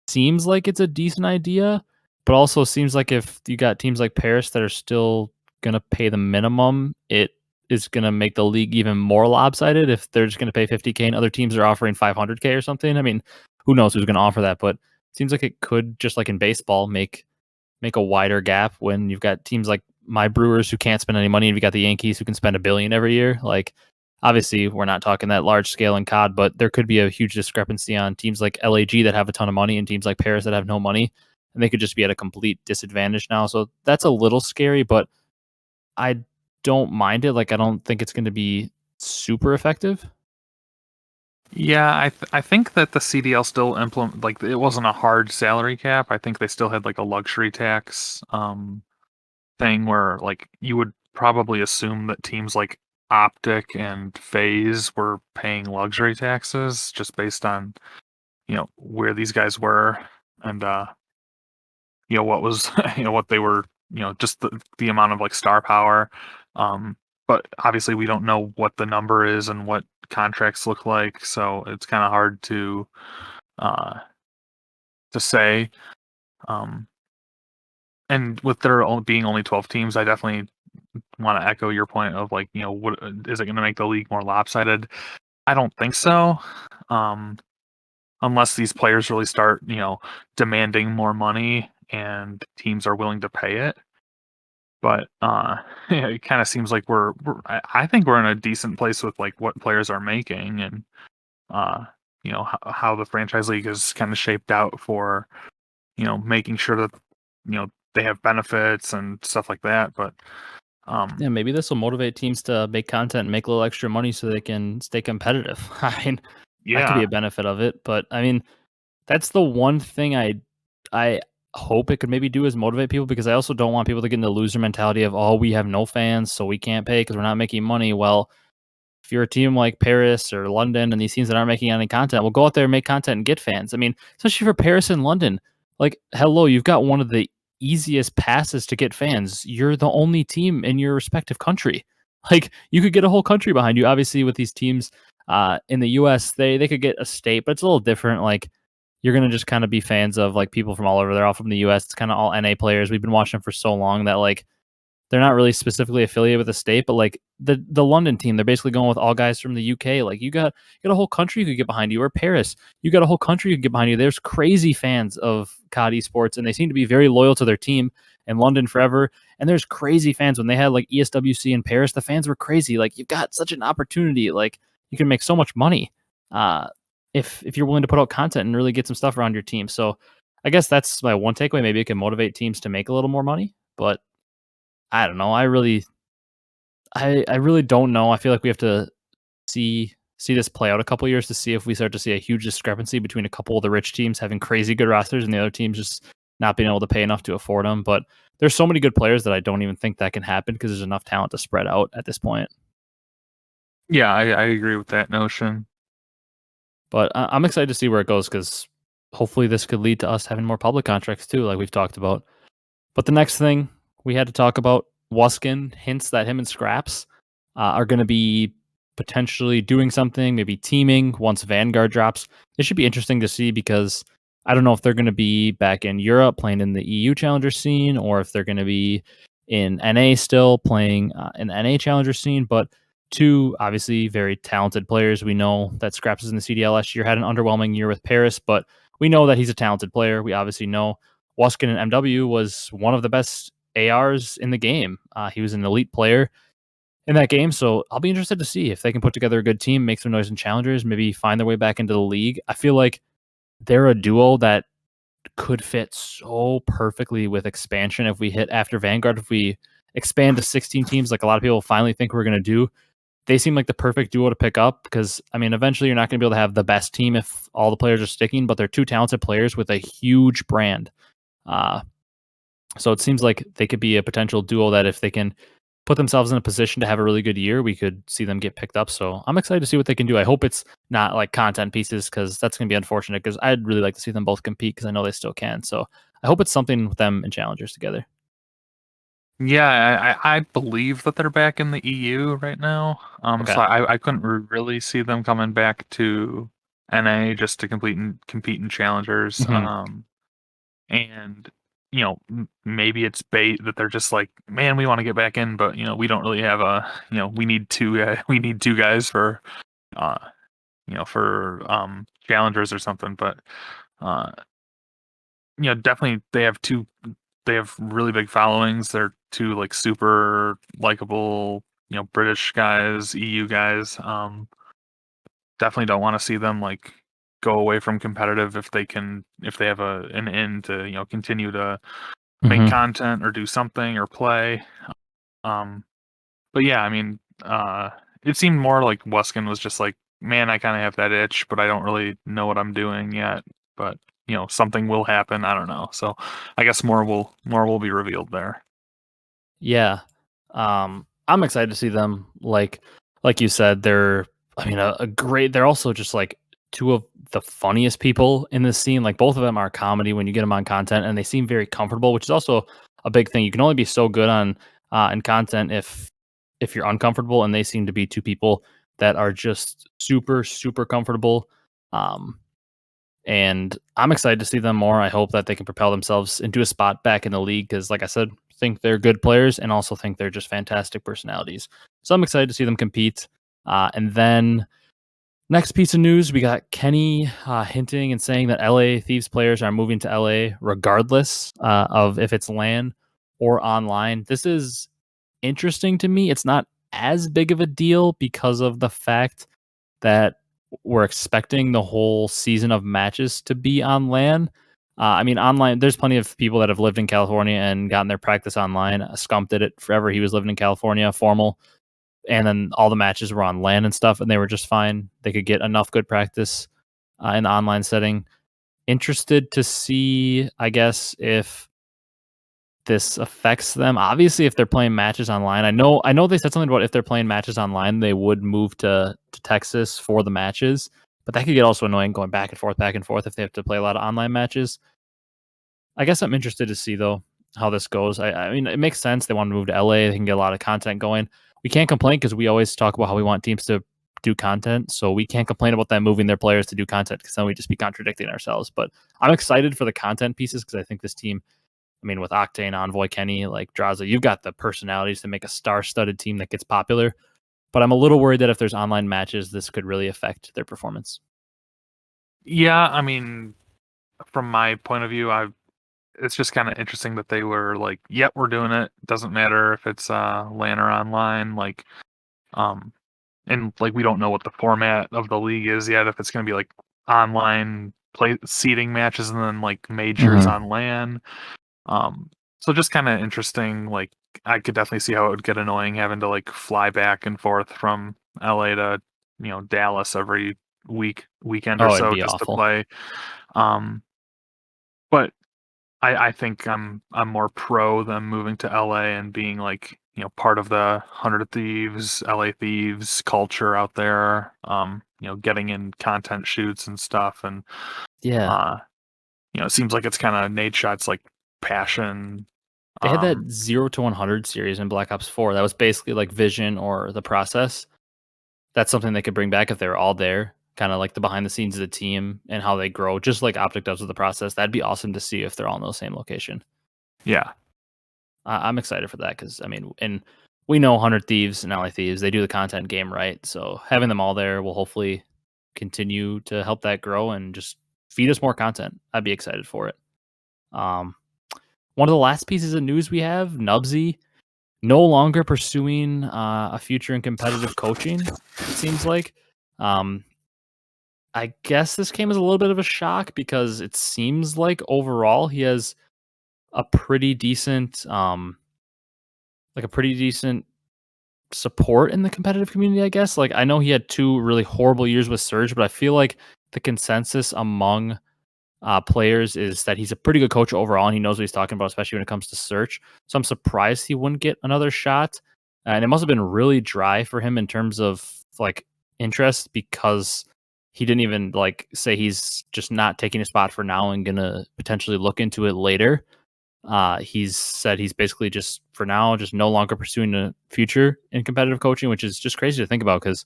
Seems like it's a decent idea, but also seems like if you got teams like Paris that are still gonna pay the minimum, it is gonna make the league even more lopsided if they're just gonna pay 50K and other teams are offering 500K or something. I mean, who knows who's gonna offer that, but it seems like it could, just like in baseball, make a wider gap when you've got teams like my Brewers who can't spend any money and you got the Yankees who can spend $1 billion every year. Like, obviously, we're not talking that large scale in COD, but there could be a huge discrepancy on teams like LAG that have a ton of money and teams like Paris that have no money, and they could just be at a complete disadvantage now. So that's a little scary, but I don't mind it. Like, I don't think it's going to be super effective. Yeah, I think that the CDL still implement, like, it wasn't a hard salary cap. I think they still had like a luxury tax thing where like you would probably assume that teams like Optic and Faze were paying luxury taxes just based on where these guys were and what was what they were, just the amount of like star power. But obviously we don't know what the number is and what contracts look like, so it's kind of hard to say. And with there being only 12 teams, I definitely want to echo your point of like, what is it going to make the league more lopsided? I don't think so. Unless these players really start, demanding more money and teams are willing to pay it. But it kind of seems like I think we're in a decent place with like what players are making and how the franchise league is kind of shaped out for making sure that they have benefits and stuff like that. But yeah, maybe this will motivate teams to make content and make a little extra money so they can stay competitive. I mean, that could be a benefit of it. But I mean, that's the one thing I hope it could maybe do is motivate people, because I also don't want people to get in the loser mentality of, oh, we have no fans, so we can't pay because we're not making money. Well, if you're a team like Paris or London and these teams that aren't making any content, well, go out there and make content and get fans. I mean, especially for Paris and London, like, hello, you've got one of the easiest passes to get fans. You're the only team in your respective country. Like, you could get a whole country behind you. Obviously, with these teams in the US, they could get a state, but it's a little different. Like, you're going to just kind of be fans of like people from all over. They're all from the US. It's kind of all NA players. We've been watching them for so long that like they're not really specifically affiliated with a state, but like the London team, they're basically going with all guys from the UK. Like, you got a whole country you could get behind you, or Paris, you got a whole country you could get behind you. There's crazy fans of COD esports, and they seem to be very loyal to their team in London forever. And there's crazy fans when they had like ESWC in Paris. The fans were crazy. Like, you've got such an opportunity. Like, you can make so much money if you're willing to put out content and really get some stuff around your team. So I guess that's my one takeaway. Maybe it can motivate teams to make a little more money, but I don't know. I really don't know. I feel like we have to see this play out a couple years to see if we start to see a huge discrepancy between a couple of the rich teams having crazy good rosters and the other teams just not being able to pay enough to afford them. But there's so many good players that I don't even think that can happen because there's enough talent to spread out at this point. Yeah, I agree with that notion. But I'm excited to see where it goes, because hopefully this could lead to us having more public contracts too, like we've talked about. But the next thing we had to talk about, Wuskin hints that him and Scraps are going to be potentially doing something, maybe teaming once Vanguard drops. This should be interesting to see, because I don't know if they're going to be back in Europe playing in the EU Challenger scene, or if they're going to be in NA still playing in the NA Challenger scene. But two obviously very talented players. We know that Scraps is in the CDL last year, had an underwhelming year with Paris, but we know that he's a talented player. We obviously know Wuskin in MW was one of the best ARs in the game. He was an elite player. in that game. So I'll be interested to see if they can put together a good team, make some noise in challengers, maybe find their way back into the league. I feel like they're a duo that could fit so perfectly with expansion. If we hit after Vanguard, if we expand to 16 teams, like a lot of people finally think we're going to do, they seem like the perfect duo to pick up because, I mean, eventually you're not going to be able to have the best team if all the players are sticking, but they're two talented players with a huge brand. Uh, so it seems like they could be a potential duo that if they can put themselves in a position to have a really good year, we could see them get picked up. So I'm excited to see what they can do. I hope it's not like content pieces because that's going to be unfortunate because I'd really like to see them both compete because I know they still can. So I hope it's something with them and challengers together. Yeah, I believe that they're back in the EU right now. Okay. So I couldn't really see them coming back to NA just to compete in challengers. Hmm. And maybe it's bait that they're just like, man, we want to get back in, but we don't really have we need two we need two guys for uh challengers or something. But uh definitely they have really big followings. They're two like super likable, British guys, EU guys. Definitely don't want to see them like go away from competitive if they have an in to continue to make Hmm. content or do something or play. Um, but yeah, I mean, it seemed more like Weskin was just like, man, I kind of have that itch, but I don't really know what I'm doing yet. But something will happen. I don't know. So I guess more will be revealed there. Yeah. I'm excited to see them. Like you said, they're I mean a great they're also just like two of the funniest people in this scene. Like both of them are comedy when you get them on content and they seem very comfortable, which is also a big thing. You can only be so good on in content if you're uncomfortable and they seem to be two people that are just super super comfortable. Um and I'm excited to see them more. I hope that they can propel themselves into a spot back in the league because, like I said, think they're good players and also think they're just fantastic personalities. So I'm excited to see them compete. And then next piece of news, we got Kenny hinting and saying that LA Thieves players are moving to LA regardless of if it's LAN or online. This is interesting to me. It's not as big of a deal because of the fact that we're expecting the whole season of matches to be on LAN. I mean, online, there's plenty of people that have lived in California and gotten their practice online. Scump did it forever. He was living in California, formal, and then all the matches were on LAN and stuff, and they were just fine. They could get enough good practice in the online setting. Interested to see, I guess, if this affects them. Obviously, if they're playing matches online, I know they said something about if they're playing matches online, they would move to Texas for the matches. But that could get also annoying going back and forth if they have to play a lot of online matches. I guess I'm interested to see though how this goes. I mean, it makes sense. They want to move to LA. They can get a lot of content going. We can't complain because we always talk about how we want teams to do content. So we can't complain about them moving their players to do content because then we just be contradicting ourselves. But I'm excited for the content pieces because I think this team, I mean, with Octane, Envoy, Kenny, like Draza, you've got the personalities to make a star-studded team that gets popular. But I'm a little worried that if there's online matches, this could really affect their performance. Yeah, I mean, from my point of view, it's just kind of interesting that they were like, "Yep, we're doing it. Doesn't matter if it's LAN or online." Like, um, and like we don't know what the format of the league is yet. If it's going to be like online play seeding matches and then like majors Mm-hmm. on LAN. So just kind of interesting. Like, I could definitely see how it would get annoying having to like fly back and forth from LA to Dallas every weekend or Oh, it'd so be just to awful. play. Um, but I think I'm more pro them moving to LA and being like part of the 100 Thieves, LA Thieves culture out there. Getting in content shoots and stuff, and Yeah. uh, it seems like it's kind of Nate Shot's like passion. They had that Um, 0 to 100 series in Black Ops 4. That was basically like Vision or the process. That's something they could bring back if they're all there, kind of like the behind the scenes of the team and how they grow, just like Optic does with the process. That'd be awesome to see if they're all in the same location. yeah, I'm excited for that because I mean, and we know 100 Thieves and LA Thieves, they do the content game right. So having them all there will hopefully continue to help that grow and just feed us more content. I'd be excited for it. Um, one of the last pieces of news we have, Nubsy. no longer pursuing a future in competitive coaching. It seems like. I guess this came as a little bit of a shock because it seems like overall he has a pretty decent, like a pretty decent support in the competitive community, I guess. Like I know he had 2 really horrible years with Surge, but I feel like the consensus among players is that he's a pretty good coach overall, and he knows what he's talking about, especially when it comes to search. So I'm surprised he wouldn't get another shot. And it must have been really dry for him in terms of like interest because he didn't even like say he's just not taking a spot for now and gonna potentially look into it later. He's said he's basically just for now just no longer pursuing a future in competitive coaching, which is just crazy to think about because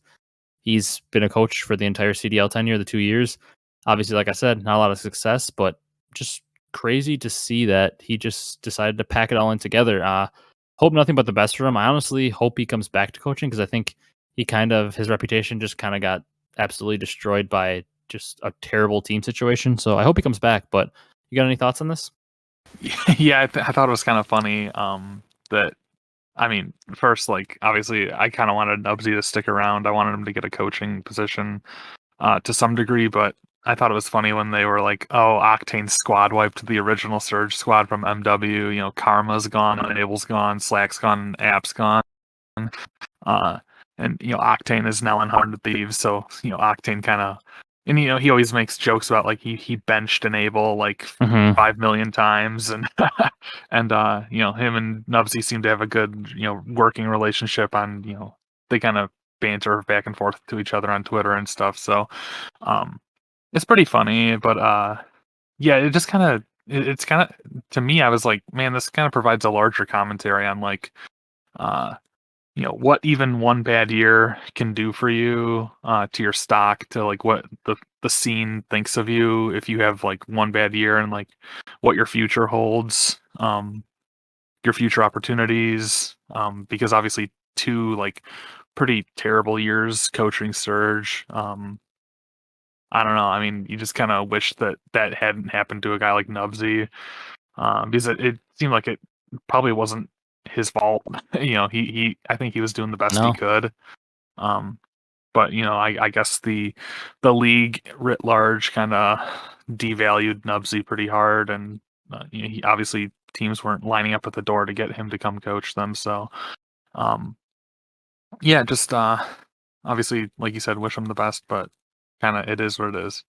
he's been a coach for the entire CDL tenure, the 2 years. Obviously, like I said, not a lot of success, but just crazy to see that he just decided to pack it all in together. Hope nothing but the best for him. I honestly hope he comes back to coaching because I think his reputation just kind of got absolutely destroyed by just a terrible team situation. So I hope he comes back. But you got any thoughts on this? Yeah, I thought it was kind of funny that I mean, first, like obviously, I kind of wanted Nubsy to stick around. I wanted him to get a coaching position to some degree, but I thought it was funny when they were like, "Oh, Octane squad wiped the original Surge squad from MW. You know, Karma's gone, Enable's gone, Slack's gone, App's gone." Uh, and Octane is now on 100 Thieves, so Octane kind of, and he always makes jokes about like he benched Enable like Mm-hmm. 5 million times, and and him and Nubsy seem to have a good working relationship on they kind of banter back and forth to each other on Twitter and stuff. So um, it's pretty funny, but yeah, it just kind of it's kind of to me I was like, man, this kind of provides a larger commentary on like uh what even one bad year can do for you, to your stock, to like what the scene thinks of you if you have like one bad year, and like what your future holds, your future opportunities, because obviously 2 like pretty terrible years coaching Surge. I don't know. I mean, you just kind of wish that that hadn't happened to a guy like Nubsy, because it seemed like it probably wasn't his fault. He I think he was doing the best he No. could. Um, but I guess the league writ large kind of devalued Nubsy pretty hard, and he obviously teams weren't lining up at the door to get him to come coach them. So um, yeah, just obviously, like you said, wish him the best, but kind of it is what it is.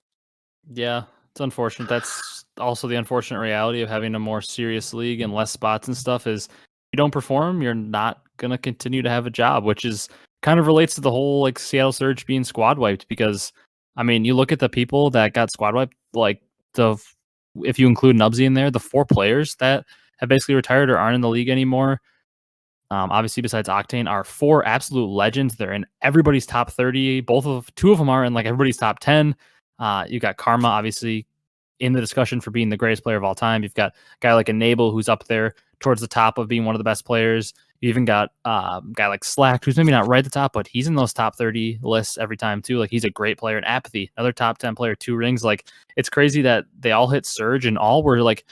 Yeah, it's unfortunate. That's also the unfortunate reality of having a more serious league and less spots and stuff is if you don't perform, you're not gonna continue to have a job, which is kind of relates to the whole like Seattle Surge being squad wiped because I mean, you look at the people that got squad wiped, like if you include Nubsy in there, the 4 players that have basically retired or aren't in the league anymore. Obviously, besides Octane, are 4 absolute legends. They're in everybody's top 30. 2 of them are in like everybody's top 10. You got Karma, obviously, in the discussion for being the greatest player of all time. You've got a guy like Enable, who's up there towards the top of being one of the best players. You even got a guy like Slack, who's maybe not right at the top, but he's in those top 30 lists every time too. Like he's a great player. And Apathy, another top 10 player, 2 rings. Like it's crazy that they all hit Surge and all were like,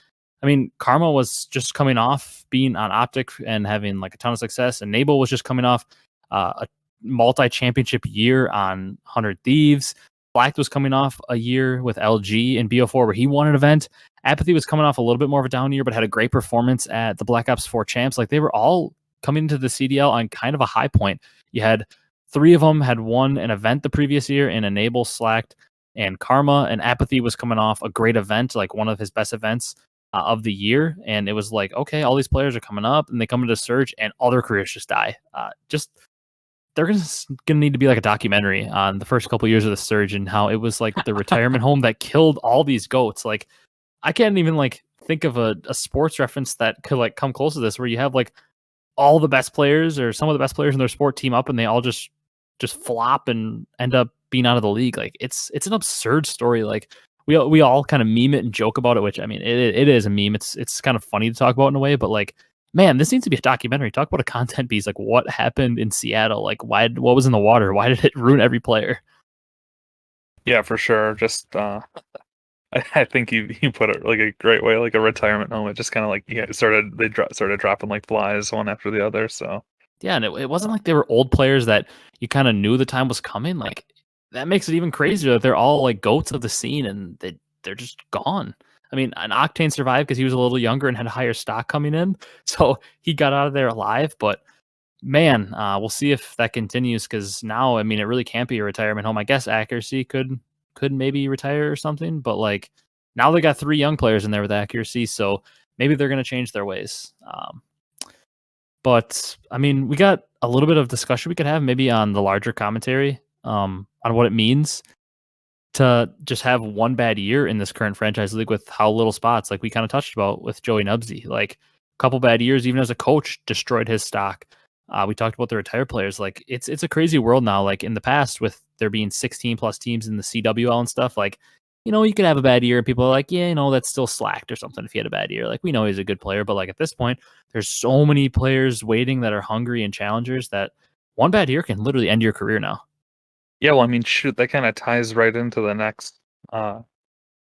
I mean, Karma was just coming off being on Optic and having like a ton of success. And Enable was just coming off a multi-championship year on 100 Thieves. Black was coming off a year with LG and BO4 where he won an event. Apathy was coming off a little bit more of a down year, but had a great performance at the Black Ops 4 champs. Like they were all coming into the CDL on kind of a high point. You had 3 of them had won an event the previous year in Enable, Slacked, and Karma. And Apathy was coming off a great event, like one of his best events of the year. And it was like, okay, all these players are coming up and they come into Surge and all their careers just die. Just they're gonna need to be like a documentary on the first couple years of the Surge and how it was like the retirement home that killed all these goats. Like I can't even like think of a sports reference that could like come close to this, where you have like all the best players or some of the best players in their sport team up and they all just flop and end up being out of the league. Like it's an absurd story. Like we all kind of meme it and joke about it, which I mean it is a meme. It's kind of funny to talk about in a way, but like man, this needs to be a documentary. Talk about a content piece. Like what happened in Seattle? Like what was in the water? Why did it ruin every player? Yeah, for sure. Just I think you put it like a great way, like a retirement home. It just kind of like started dropping like flies one after the other. So Yeah, and it wasn't like they were old players that you kind of knew the time was coming. Like that makes it even crazier that they're all like goats of the scene and they're just gone. I mean, an Octane survived because he was a little younger and had higher stock coming in, so he got out of there alive. But man, we'll see if that continues because now, I mean, it really can't be a retirement home. I guess accuracy could maybe retire or something, but like now they got 3 young players in there with accuracy, so maybe they're gonna change their ways. But I mean, we got a little bit of discussion we could have maybe on the larger commentary, on what it means to just have one bad year in this current franchise league with how little spots, like we kind of touched about with Joey Nubsy. Like a couple bad years, even as a coach, destroyed his stock. We talked about the retired players. Like it's a crazy world now. Like in the past, with there being 16 plus teams in the CWL and stuff, like you could have a bad year and people are like, yeah, that's still slacked or something if he had a bad year. Like we know he's a good player, but like at this point, there's so many players waiting that are hungry and challengers that one bad year can literally end your career now. yeah, well, I mean, shoot, that kind of ties right into the next uh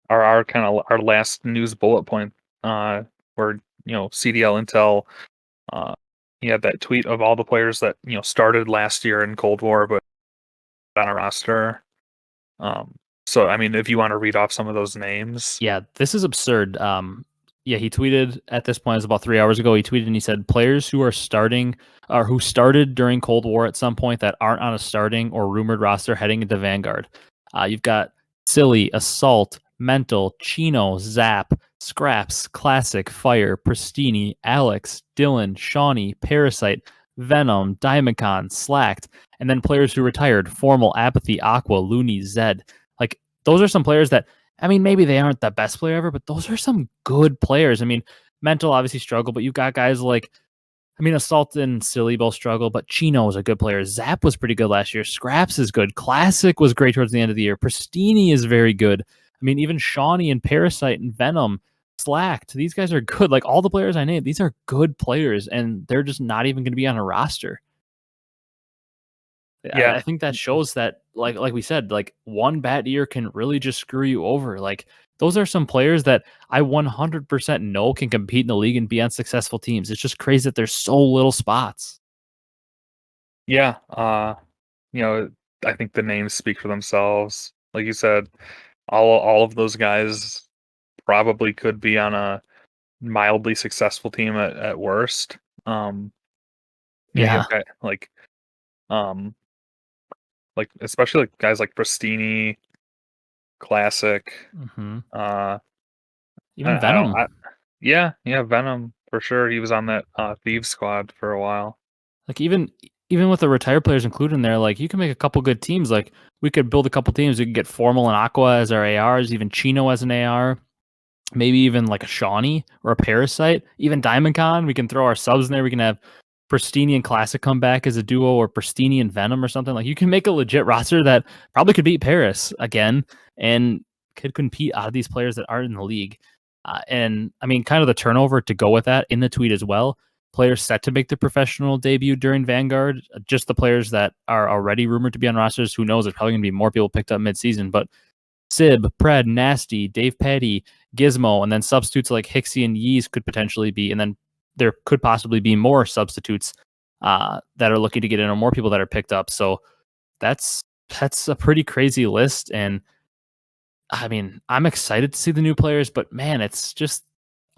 our kind of our last news bullet point, where CDL Intel, uh he had that tweet of all the players that started last year in Cold War but on a roster. Um, so I mean, if you want to read off some of those names. Yeah, this is absurd. Yeah, he tweeted at this point, it was about 3 hours ago. He tweeted and he said, players who are starting or who started during Cold War at some point that aren't on a starting or rumored roster heading into Vanguard. You've got Silly, Assault, Mental, Chino, Zap, Scraps, Classic, Fire, Pristini, Alex, Dylan, Shawnee, Parasite, Venom, Diamondcon, Slacked, and then players who retired: Formal, Apathy, Aqua, Looney, Zed. Like, those are some players that, I mean, maybe they aren't the best player ever, but those are some good players. I mean, Mental obviously struggle, but you got guys like, I mean, Assault and Silly both struggle, but Chino is a good player. Zap was pretty good last year. Scraps is good. Classic was great towards the end of the year. Pristini is very good. I mean, even Shawnee and Parasite and Venom, Slacked, these guys are good. Like all the players I named, these are good players, and they're just not even going to be on a roster. I Yeah, think that shows that, like we said, like one bad year can really just screw you over. Like those are some players that I 100% know can compete in the league and be on successful teams. It's just crazy that there's so little spots. yeah. You know, I think the names speak for themselves. Like you said, all of those guys probably could be on a mildly successful team at worst. You Yeah. have um like especially like guys like Pristini, Classic. hmm Uh, Even I don't. Venom. Yeah, Venom for sure. He was on that Thieves squad for a while. Like even with the retired players included in there, like you can make a couple good teams. Like we could build a couple teams. We could get Formal and Aqua as our ARs, even Chino as an AR. Maybe even like a Shawnee or a Parasite, even Diamondcon. We can throw our subs in there. We can have Pristini and Classic come back as a duo, or Pristini and Venom or something. Like you can make a legit roster that probably could beat Paris again and could compete out of these players that aren't in the league. And I mean, kind of the turnover to go with that in the tweet as well. Players set to make their professional debut during Vanguard, just the players that are already rumored to be on rosters. Who knows? There's probably going to be more people picked up midseason, but Sib, Pred, Nasty, Dave Petty, Gizmo, and then substitutes like Hixie and Yeez could potentially be, and then there could possibly be more substitutes that are looking to get in, or more people that are picked up. So that's a pretty crazy list, and I mean, I'm excited to see the new players, but man, it's just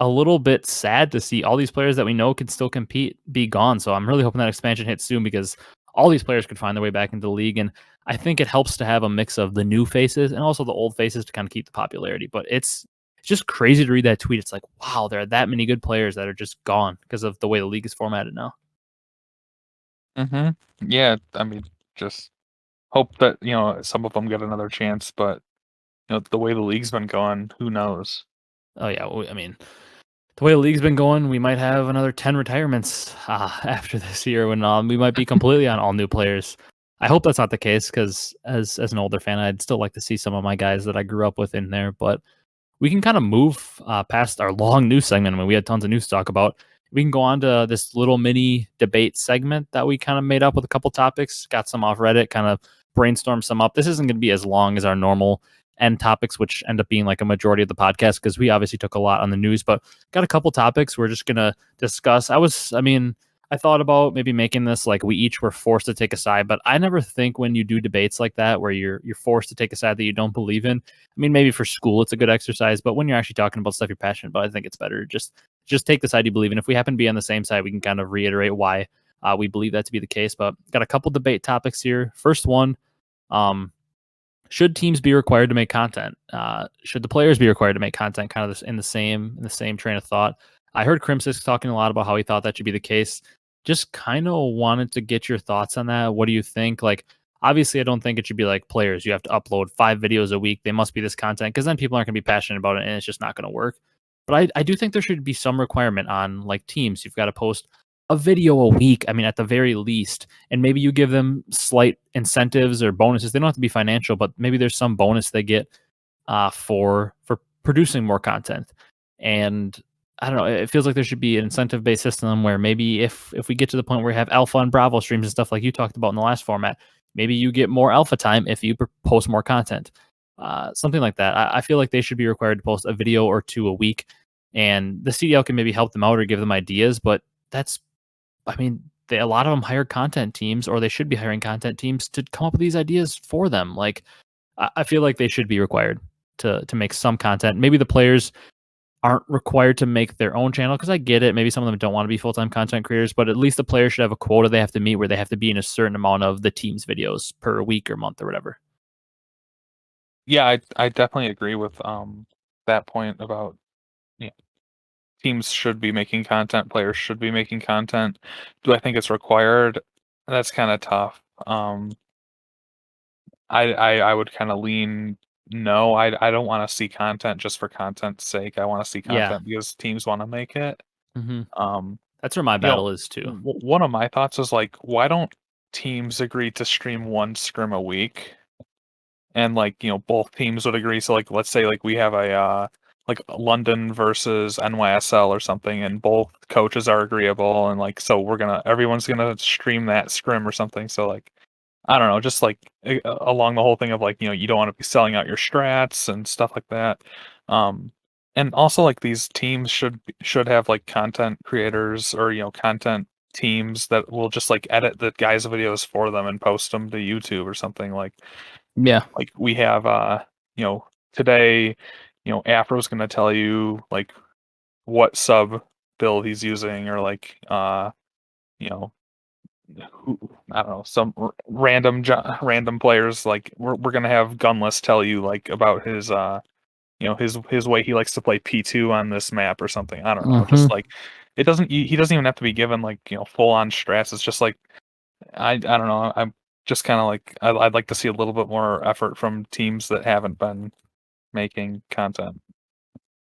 a little bit sad to see all these players that we know can still compete be gone. So I'm really hoping that expansion hits soon because all these players could find their way back into the league. And I think it helps to have a mix of the new faces and also the old faces to kind of keep the popularity. But it's just crazy to read that tweet. It's like, wow, there are that many good players that are just gone because of the way the league is formatted now. Yeah, I mean, just hope that some of them get another chance. But the way the league's been going, who knows? Oh yeah, I mean, the way the league's been going, we might have another 10 retirements after this year when we might be completely on all new players. I hope that's not the case because as an older fan, I'd still like to see some of my guys that I grew up with in there. But we can kind of move past our long news segment. I mean, we had tons of news to talk about. We can go on to this little mini debate segment that we kind of made up with a couple topics. Got some off Reddit, kind of brainstorm some up. This isn't going to be as long as our normal end topics, which end up being like a majority of the podcast because we obviously took a lot on the news, but got a couple topics we're just gonna discuss. I thought about maybe making this like we each were forced to take a side, but I never think when you do debates like that where you're forced to take a side that you don't believe in. I mean, maybe for school it's a good exercise, but when you're actually talking about stuff you're passionate about, I think it's better just take the side you believe in. If we happen to be on the same side, we can kind of reiterate why we believe that to be the case. But got a couple debate topics here. First one, should teams be required to make content? Should the players be required to make content? Kind of in the same train of thought. I heard Crimsisk talking a lot about how he thought that should be the case. Just kind of wanted to get your thoughts on that. What do you think? Like, obviously, I don't think it should be like players. You have to upload 5 videos a week. They must be this content because then people aren't going to be passionate about it and it's just not going to work. But I do think there should be some requirement on like teams. You've got to post a video a week. I mean, at the very least, and maybe you give them slight incentives or bonuses. They don't have to be financial, but maybe there's some bonus they get for producing more content. And I don't know. It feels like there should be an incentive-based system where maybe if we get to the point where we have alpha and bravo streams and stuff like you talked about in the last format, maybe you get more alpha time if you post more content. Something like that. I feel like they should be required to post a video or 2 a week, and the CDL can maybe help them out or give them ideas. But a lot of them hire content teams, or they should be hiring content teams to come up with these ideas for them. Like, I feel like they should be required to make some content. Maybe the players aren't required to make their own channel because I get it. Maybe some of them don't want to be full-time content creators, but at least the players should have a quota they have to meet where they have to be in a certain amount of the team's videos per week or month or whatever. Yeah, I definitely agree with that point about teams should be making content, players should be making content. Do I think it's required? That's kind of tough. I would kind of lean no. I don't want to see content just for content's sake. I want to see Yeah. content because teams want to make it. Mm-hmm. That's where my You know, battle is too. one of my thoughts is like, why don't teams agree to stream 1 scrim a week? And like, both teams would agree. So like, let's say like we have a like London versus NYSL or something, and both coaches are agreeable, and like, so everyone's gonna stream that scrim or something. So like, I don't know, just like along the whole thing of like, you don't want to be selling out your strats and stuff like that. And also like these teams should have like content creators or content teams that will just like edit the guys' videos for them and post them to YouTube or something. Yeah. Like we have today, Afro's gonna tell you like what sub build he's using, or like who, I don't know, some random players. Like we're gonna have Gunless tell you like about his his way he likes to play P2 on this map or something. I don't know. Mm-hmm. Just like he doesn't even have to be given like full on strats. It's just like I don't know. I'm just kind of like I'd like to see a little bit more effort from teams that haven't been making content.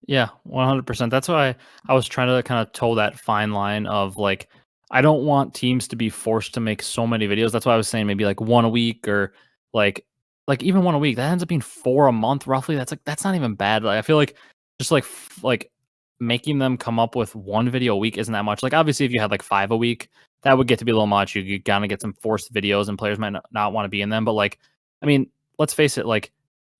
Yeah, 100%. That's why I was trying to kind of toe that fine line of like, I don't want teams to be forced to make so many videos. That's why I was saying maybe like 1 a week or like even 1 a week. That ends up being 4 a month roughly. That's not even bad. Like I feel like just like making them come up with 1 video a week isn't that much. Like obviously if you had like 5 a week, that would get to be a little much. You gotta get some forced videos and players might not want to be in them. But like, I mean, let's face it, like,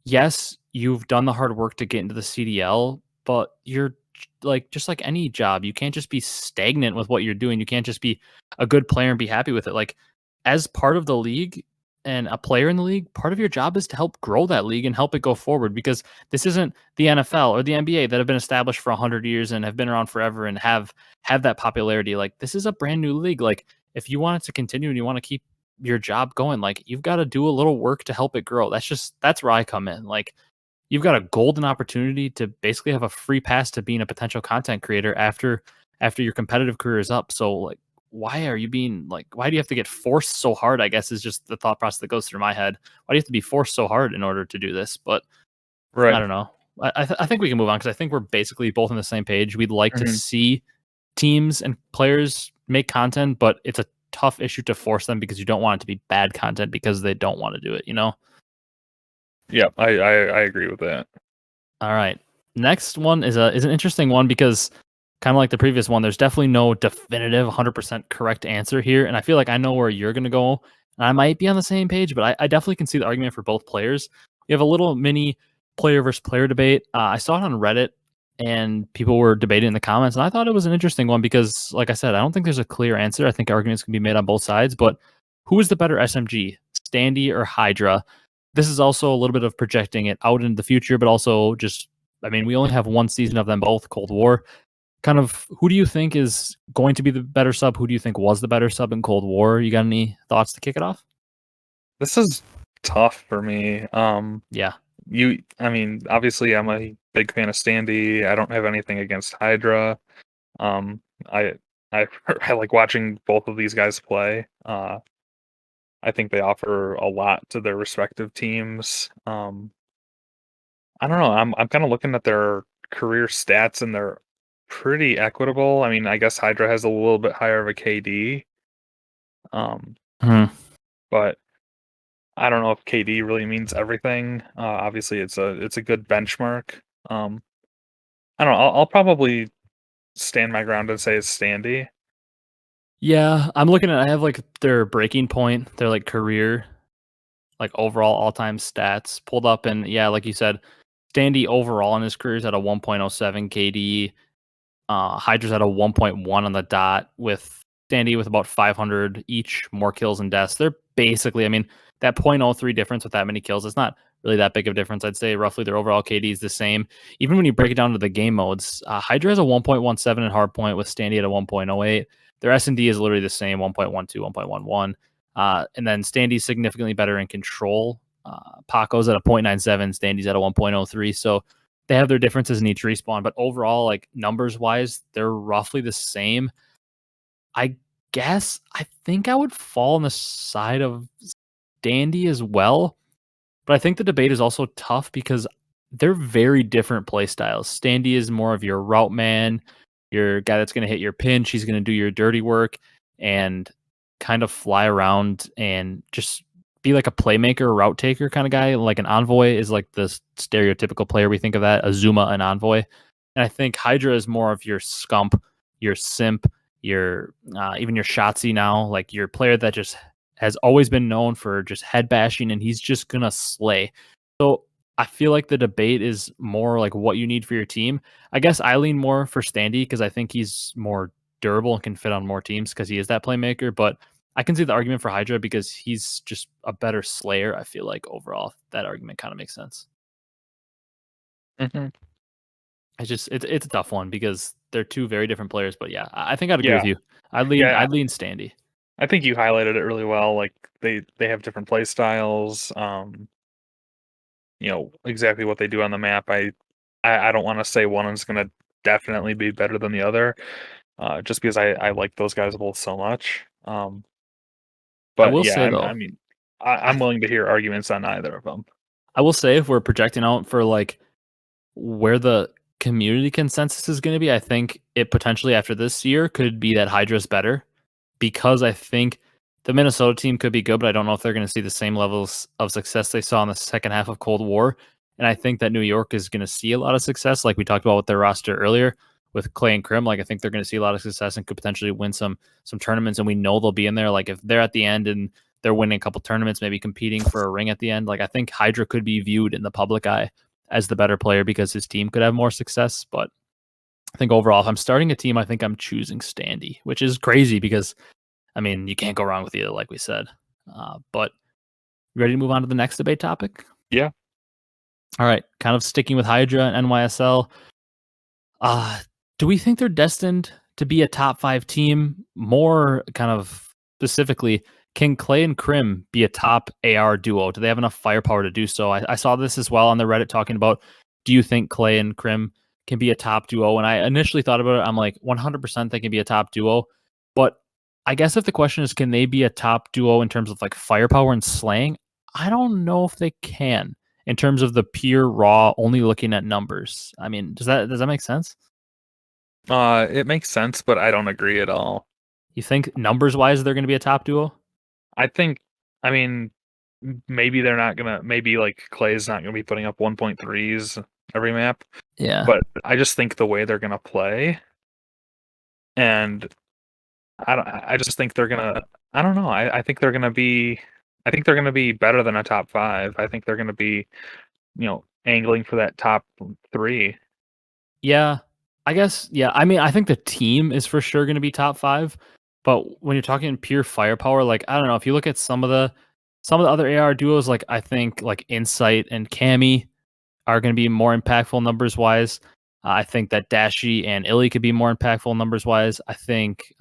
yes, you've done the hard work to get into the CDL, but you're like just like any job, you can't just be stagnant with what you're doing. You can't just be a good player and be happy with it. Like as part of the league and a player in the league, part of your job is to help grow that league and help it go forward because this isn't the NFL or the NBA that have been established for 100 years and have been around forever and have that popularity. Like this is a brand new league. Like if you want it to continue and you want to keep your job going, like you've got to do a little work to help it grow. That's where I come in. Like you've got a golden opportunity to basically have a free pass to being a potential content creator after your competitive career is up. So like why do you have to get forced so hard, I guess is just the thought process that goes through my head. Why do you have to be forced so hard in order to do this? But Right. I don't know. I think we can move on because I think we're basically both on the same page. We'd like to see teams and players make content, but it's a tough issue to force them because you don't want it to be bad content because they don't want to do it, Yeah, I agree with that. All right. Next one is an interesting one because kind of like the previous one, there's definitely no definitive 100% correct answer here. And I feel like I know where you're going to go. And I might be on the same page, but I definitely can see the argument for both players. You have a little mini player versus player debate. I saw it on Reddit, and people were debating in the comments, and I thought it was an interesting one because, like I said, I don't think there's a clear answer. I think arguments can be made on both sides, but who is the better SMG, Standy or Hydra? This is also a little bit of projecting it out into the future, but also just, I mean, we only have one season of them both, Cold War. Kind of, who do you think is going to be the better sub? Who do you think was the better sub in Cold War? You got any thoughts to kick it off? This is tough for me. Yeah. I mean, obviously, I'm a big fan of Standy. I don't have anything against Hydra. Um, I I I like watching both of these guys play. I think they offer a lot to their respective teams. I don't know. I'm kind of looking at their career stats, and they're pretty equitable. I mean, I guess Hydra has a little bit higher of a KD. Um, Mhm. but I don't know if KD really means everything. Obviously, it's a good benchmark. Um, I don't know. I'll probably stand my ground and say it's Standy. Yeah, I'm looking at. I have like their breaking point, their like career, like overall all time stats pulled up, and yeah, like you said, Standy overall in his career is at a 1.07 KD. Hydra's at a 1.1 on the dot, with Standy with about 500 each more kills and deaths. They're basically, I mean, that zero point zero 0.03 difference with that many kills, it's not really that big of a difference. I'd say roughly their overall KD is the same. Even when you break it down to the game modes, Hydra has a 1.17 in hardpoint with Standy at a 1.08. Their S&D is literally the same, 1.12, 1.11. And then Standy's significantly better in control. Paco's at a 0.97, Standy's at a 1.03. So they have their differences in each respawn, but overall, like numbers wise, they're roughly the same. I guess I think I would fall on the side of Dandy as well, but I think the debate is also tough because they're very different play styles. Standy is more of your route man, your guy that's going to hit your pinch. He's going to do your dirty work and kind of fly around and just be like a playmaker, route taker kind of guy. Like an Envoy is like the stereotypical player we think of that, a Zoomaa, an Envoy. And I think Hydra is more of your Scump, your Simp, your even your Shotzzy now, like your player that just has always been known for just head bashing, and he's just gonna slay. So I feel like the debate is more like what you need for your team. I guess I lean more for Standy because I think he's more durable and can fit on more teams because he is that playmaker. But I can see the argument for Hydra because he's just a better slayer. I feel like overall that argument kind of makes sense. Hmm. It's a tough one because they're two very different players. But yeah, I think I'd agree with Yeah, you. I'd lean yeah. I'd lean Standy. I think you highlighted it really well. Like they have different play styles. Exactly what they do on the map. I don't want to say one is going to definitely be better than the other, just because I like those guys both so much. I But will yeah, say I though, mean, I I'm willing to hear arguments on either of them. I will say if we're projecting out for like where the community consensus is going to be, I think it potentially after this year could be that Hydra's better because I think the Minnesota team could be good, but I don't know if they're going to see the same levels of success they saw in the second half of Cold War. And I think that New York is going to see a lot of success, like we talked about with their roster earlier with Clay and Krim. Like I think they're going to see a lot of success and could potentially win some tournaments, and we know they'll be in there. Like if they're at the end and they're winning a couple tournaments, maybe competing for a ring at the end. Like I think Hydra could be viewed in the public eye as the better player because his team could have more success. But I think overall, if I'm starting a team, I think I'm choosing Standy, which is crazy because I mean, you can't go wrong with either, like we said. But ready to move on to the next debate topic? Yeah. All right, kind of sticking with Hydra and NYSL. Uh, do we think they're destined to be a top five team? More kind of specifically, can Clay and Krim be a top AR duo? Do they have enough firepower to do so? I saw this as well on the Reddit talking about, do you think Clay and Krim can be a top duo? And I initially thought about it, I'm like, 100% they can be a top duo. But I guess if the question is, can they be a top duo in terms of like firepower and slaying? I don't know if they can in terms of the pure raw, only looking at numbers. I mean, does that make sense? It makes sense, but I don't agree at all. You think numbers wise they're going to be a top duo? I think, I mean, maybe they're not gonna. Maybe like Clay's not gonna be putting up 1.3s every map, Yeah. but I just think the way they're gonna play, and I just think they're gonna. I don't know. I think they're gonna be. I think they're gonna be better than a top five. I think they're gonna be, angling for that top 3. Yeah, I guess. Yeah, I mean, I think the team is for sure going to be top 5. But when you're talking pure firepower, like I don't know, if you look at some of the other AR duos, like I think like Insight and Cammy are going to be more impactful numbers wise. I think that Dashi and Illy could be more impactful numbers wise. I think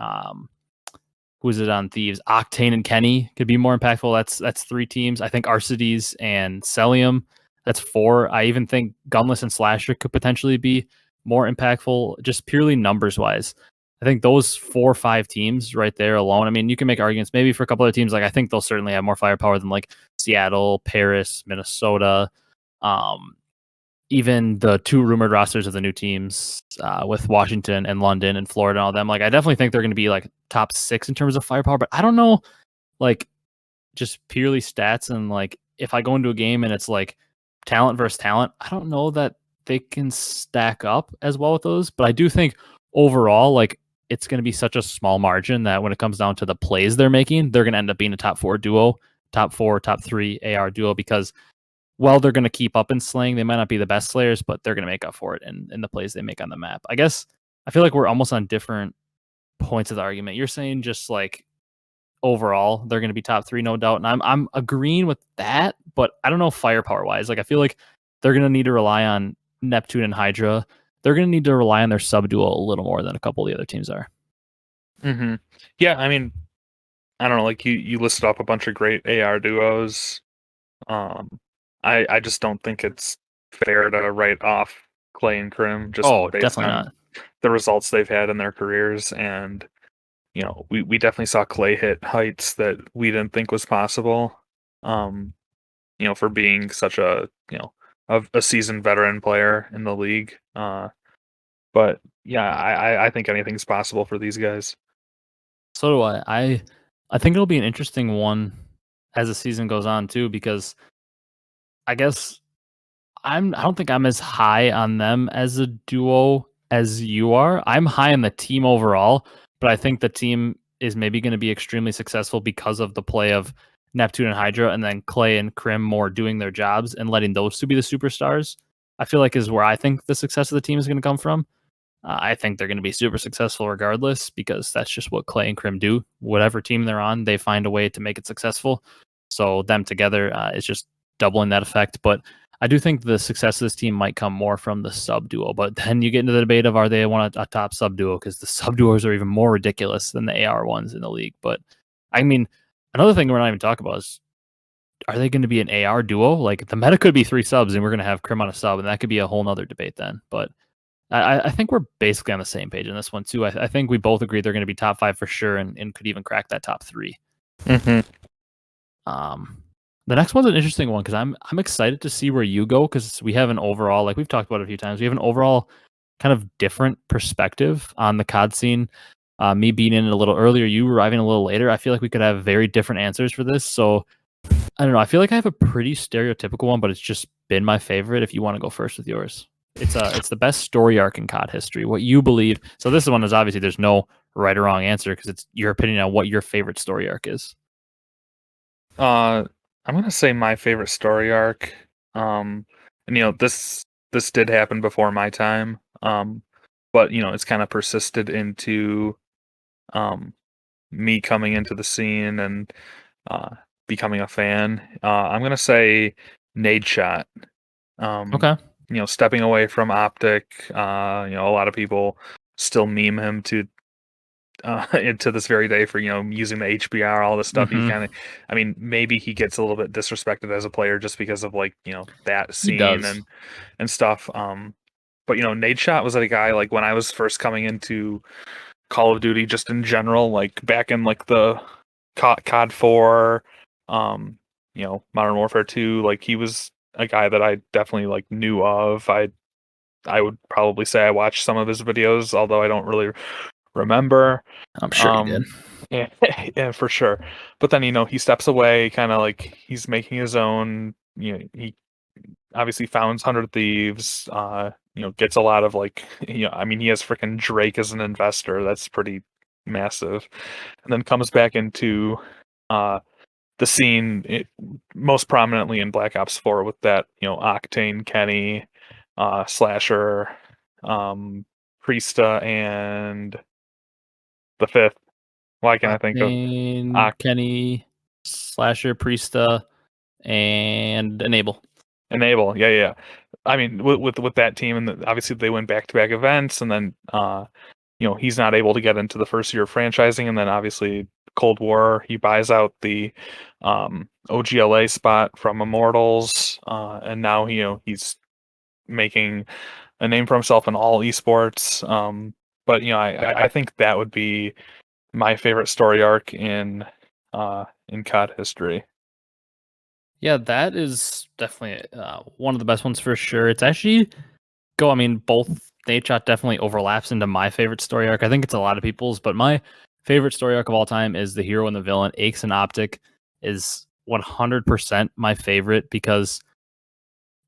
who's it on Thieves? Octane and Kenny could be more impactful. That's 3 teams. I think Arcitys and Cellium, that's 4. I even think Gunless and Slasher could potentially be more impactful, just purely numbers wise. I think those 4 or 5 teams right there alone. I mean, you can make arguments maybe for a couple of teams. Like I think they'll certainly have more firepower than like Seattle, Paris, Minnesota. Um, Even the 2 rumored rosters of the new teams with Washington and London and Florida and all them, like I definitely think they're going to be like top 6 in terms of firepower. But I don't know, like just purely stats and like if I go into a game and it's like talent versus talent, I don't know that they can stack up as well with those. But I do think overall, like it's going to be such a small margin that when it comes down to the plays they're making, they're going to end up being a top 4 duo, top 4, top 3 AR duo because well, they're going to keep up in slaying. They might not be the best slayers, but they're going to make up for it in the plays they make on the map. I guess I feel like we're almost on different points of the argument. You're saying just like overall they're going to be top 3, no doubt, and I'm agreeing with that. But I don't know firepower wise. Like I feel like they're going to need to rely on Neptune and Hydra. They're going to need to rely on their sub duo a little more than a couple of the other teams are. Mm-hmm. Yeah, I mean, I don't know. Like you listed off a bunch of great AR duos. I just don't think it's fair to write off Clay and Crim just Oh, based definitely on not. the results they've had in their careers. And, we definitely saw Clay hit heights that we didn't think was possible. Um, for being such a seasoned veteran player in the league. But yeah, I think anything's possible for these guys. So do I. I think it'll be an interesting one as the season goes on too, because I guess I don't think I'm as high on them as a duo as you are. I'm high on the team overall, but I think the team is maybe going to be extremely successful because of the play of Neptune and Hydra, and then Clay and Crim more doing their jobs and letting those 2 be the superstars. I feel like is where I think the success of the team is going to come from. I think they're going to be super successful regardless because that's just what Clay and Crim do. Whatever team they're on, they find a way to make it successful. So them together is just doubling that effect. But I do think the success of this team might come more from the sub duo. But then you get into the debate of are they a top sub duo, because the sub duos are even more ridiculous than the AR ones in the league. But I mean, another thing we're not even talking about is are they going to be an AR duo? Like the meta could be 3 subs and we're going to have Crim on a sub, and that could be a whole nother debate then. But I think we're basically on the same page in this one too. I think we both agree they're going to be top 5 for sure, and could even crack that top 3. Mm-hmm. The next one's an interesting one because I'm excited to see where you go, because we have an overall, like we've talked about it a few times, we have an overall kind of different perspective on the COD scene. Me being in it a little earlier, you arriving a little later. I feel like we could have very different answers for this. So I don't know. I feel like I have a pretty stereotypical one, but it's just been my favorite. If you want to go first with yours. It's the best story arc in COD history. What you believe. So this one is obviously there's no right or wrong answer because it's your opinion on what your favorite story arc is. I'm gonna say my favorite story arc. And this did happen before my time. But it's kind of persisted into um me coming into the scene and uh becoming a fan. I'm gonna say Nade Shot. Um, Okay. Stepping away from Optic. A lot of people still meme him to into this very day for using the HBR, all this stuff. He Mm-hmm. kind of, I mean, maybe he gets a little bit disrespected as a player just because of like that He scene does. and stuff. But Nade Shot was like a guy like when I was first coming into Call of Duty, just in general, like back in like the COD 4, Modern Warfare 2. Like he was a guy that I definitely like knew of. I would probably say I watched some of his videos, although I don't really remember. I'm sure you did. Um, yeah, yeah, for sure. But then he steps away, kind of like he's making his own. He obviously founds 100 Thieves. Gets a lot of like, I mean, he has freaking Drake as an investor. That's pretty massive. And then comes back into uh the scene most prominently in Black Ops 4 with that, Octane, Kenny, Slasher, Priesta, and the fifth. Why can't I think of Octane, Kenny, Slasher, Priesta, and Enable. Enable? Yeah. I mean, with that team, and obviously they went back-to-back events, and then he's not able to get into the first year of franchising, and then obviously Cold War, he buys out the OGLA spot from Immortals, and now he's making a name for himself in all esports. But I think that would be my favorite story arc in COD history. Yeah, that is definitely one of the best ones for sure. It's actually both Nate Shot definitely overlaps into my favorite story arc. I think it's a lot of people's, but my favorite story arc of all time is the hero and the villain. Hecz and Optic is 100% my favorite because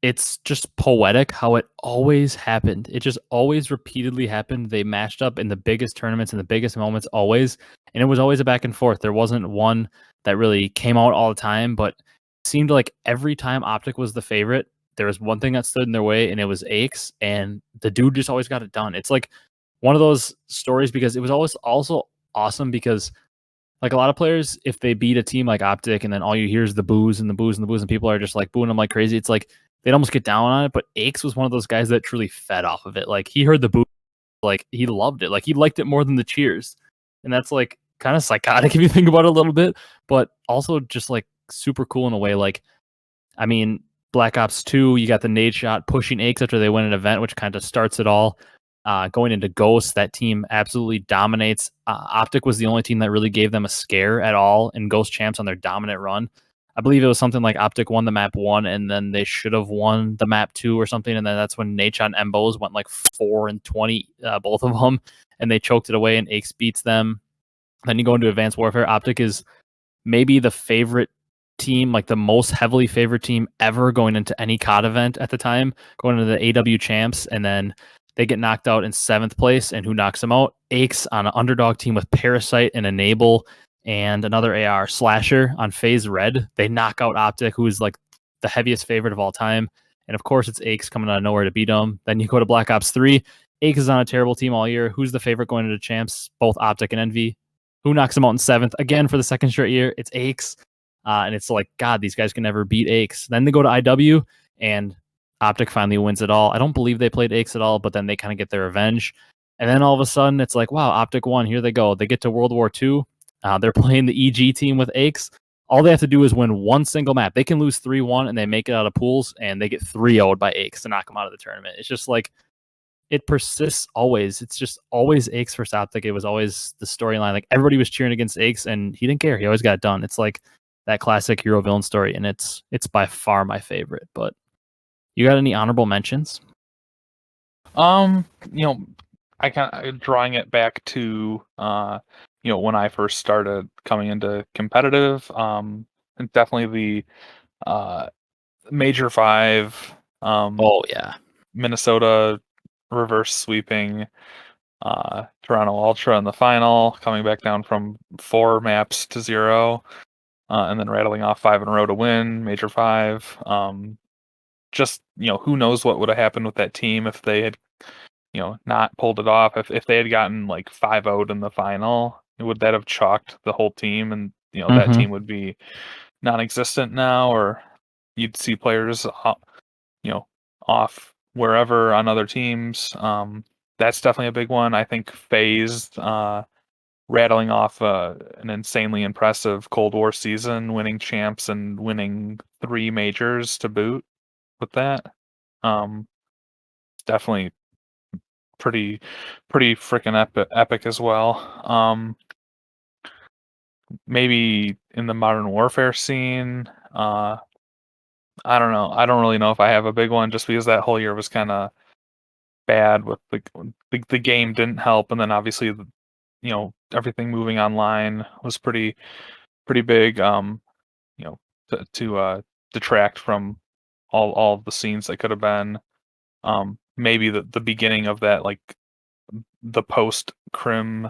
it's just poetic how it always happened. It just always repeatedly happened. They matched up in the biggest tournaments and the biggest moments always, and it was always a back and forth. There wasn't one that really came out all the time, but it seemed like every time Optic was the favorite, there was one thing that stood in their way, and it was Hecz, and the dude just always got it done. It's like one of those stories because it was always also awesome because like a lot of players, if they beat a team like Optic and then all you hear is the boos and the boos and the boos and people are just like booing them like crazy, it's like they'd almost get down on it. But Hecz was one of those guys that truly fed off of it. Like he heard the boo, like he loved it. Like he liked it more than the cheers. And that's like kind of psychotic if you think about it a little bit, but also just like super cool in a way. Like, I mean, Black Ops 2, you got the nade shot pushing Hecz after they win an event, which kind of starts it all. Going into Ghost, that team absolutely dominates. Optic was the only team that really gave them a scare at all in Ghost Champs on their dominant run. I believe it was something like Optic won the map 1, and then they should have won the map 2 or something, and then that's when Nate and Embos went like 4-20, both of them, and they choked it away, and Hecz beats them. Then you go into Advanced Warfare. Optic is maybe the favorite team, like the most heavily favored team ever going into any COD event at the time, going into the AW champs, and then they get knocked out in 7th place. And who knocks them out? Hecz on an underdog team with Parasite and Enable and another AR Slasher on Faze Red. They knock out Optic, who is like the heaviest favorite of all time. And of course, it's Hecz coming out of nowhere to beat them. Then you go to Black Ops 3. Hecz is on a terrible team all year. Who's the favorite going into champs? Both Optic and Envy. Who knocks them out in 7th? Again, for the second straight year, it's Hecz. And it's like, God, these guys can never beat Hecz. Then they go to IW, and Optic finally wins it all. I don't believe they played Hecz at all, but then they kind of get their revenge. And then all of a sudden, it's like, wow, Optic won. Here they go. They get to World War II. They're playing the EG team with Hecz. All they have to do is win one single map. They can lose 3-1, and they make it out of pools, and they get 3-0'd by Hecz to knock them out of the tournament. It's just like, it persists always. It's just always Hecz versus Optic. It was always the storyline. Like everybody was cheering against Hecz, and he didn't care. He always got it done. It's like that classic hero villain story, and it's by far my favorite. But you got any honorable mentions? I kind of drawing it back to when I first started coming into competitive. And definitely the Major 5. Oh yeah, Minnesota reverse sweeping Toronto Ultra in the final, coming back down from 4 maps to 0, and then rattling off 5 in a row to win Major 5. Just who knows what would have happened with that team if they had not pulled it off. If they had gotten like 5-0'd in the final, would that have chalked the whole team, and that team would be non-existent now, or you'd see players off wherever on other teams. That's definitely a big one. I think Faze rattling off an insanely impressive Cold War season, winning champs and winning 3 majors to boot with that. Definitely pretty freaking epic as well. Maybe in the Modern Warfare scene, I don't know. I don't really know if I have a big one, just because that whole year was kind of bad with the game didn't help, and then obviously everything moving online was pretty big. To detract from all of the scenes that could have been. Maybe the beginning of that, like the post Crim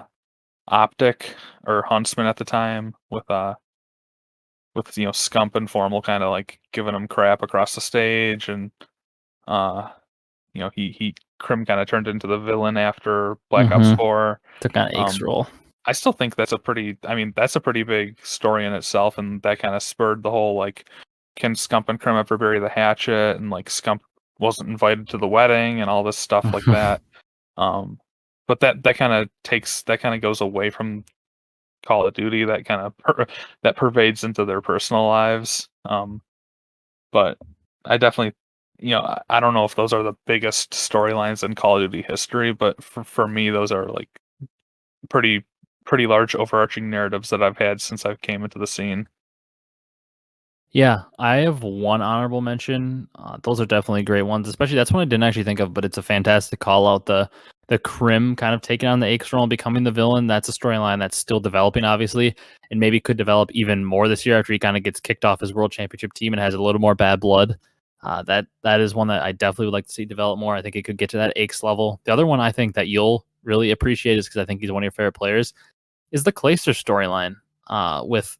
Optic or Huntsman at the time with with Scump and Formal kind of like giving him crap across the stage, and he Krim kind of turned into the villain after Black Ops 4. Took on Hecz role. I still think that's a pretty big story in itself, and that kind of spurred the whole like, can Scump and Krim ever bury the hatchet, and like Scump wasn't invited to the wedding and all this stuff like that. But that kind of goes away from Call of Duty. That kind of that pervades into their personal lives. But I definitely, I don't know if those are the biggest storylines in Call of Duty history, but for me, those are like pretty large overarching narratives that I've had since I came into the scene. Yeah, I have one honorable mention. Those are definitely great ones. Especially that's one I didn't actually think of, but it's a fantastic call out. The Krim kind of taking on the Hecz role and becoming the villain. That's a storyline that's still developing, obviously, and maybe could develop even more this year after he kind of gets kicked off his world championship team and has a little more bad blood. That is one that I definitely would like to see develop more. I think it could get to that Hecz level. The other one I think that you'll really appreciate is because I think he's one of your favorite players is the Clayster storyline. With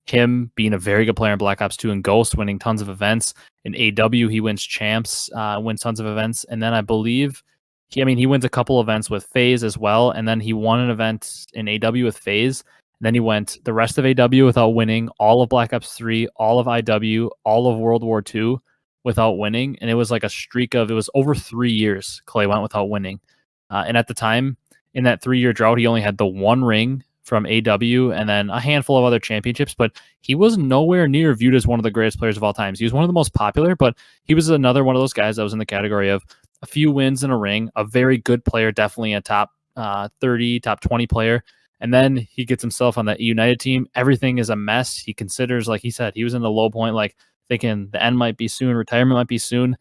him being a very good player in Black Ops 2 and Ghost, winning tons of events. In AW, he wins champs, wins tons of events. And then I believe he wins a couple events with Faze as well. And then he won an event in AW with Faze. And then he went the rest of AW without winning, all of Black Ops 3, all of IW, all of World War 2 without winning. And it was like a streak of, it was over 3 years Clay went without winning. And at the time, in that 3-year drought, he only had the one ring from AW and then a handful of other championships, but he was nowhere near viewed as one of the greatest players of all time. He was one of the most popular, but he was another one of those guys that was in the category of a few wins in a ring, a very good player, definitely a top 30, top 20 player. And then he gets himself on that United team. Everything is a mess. He considers, like he said, he was in the low point, like thinking the end might be soon, retirement might be soon.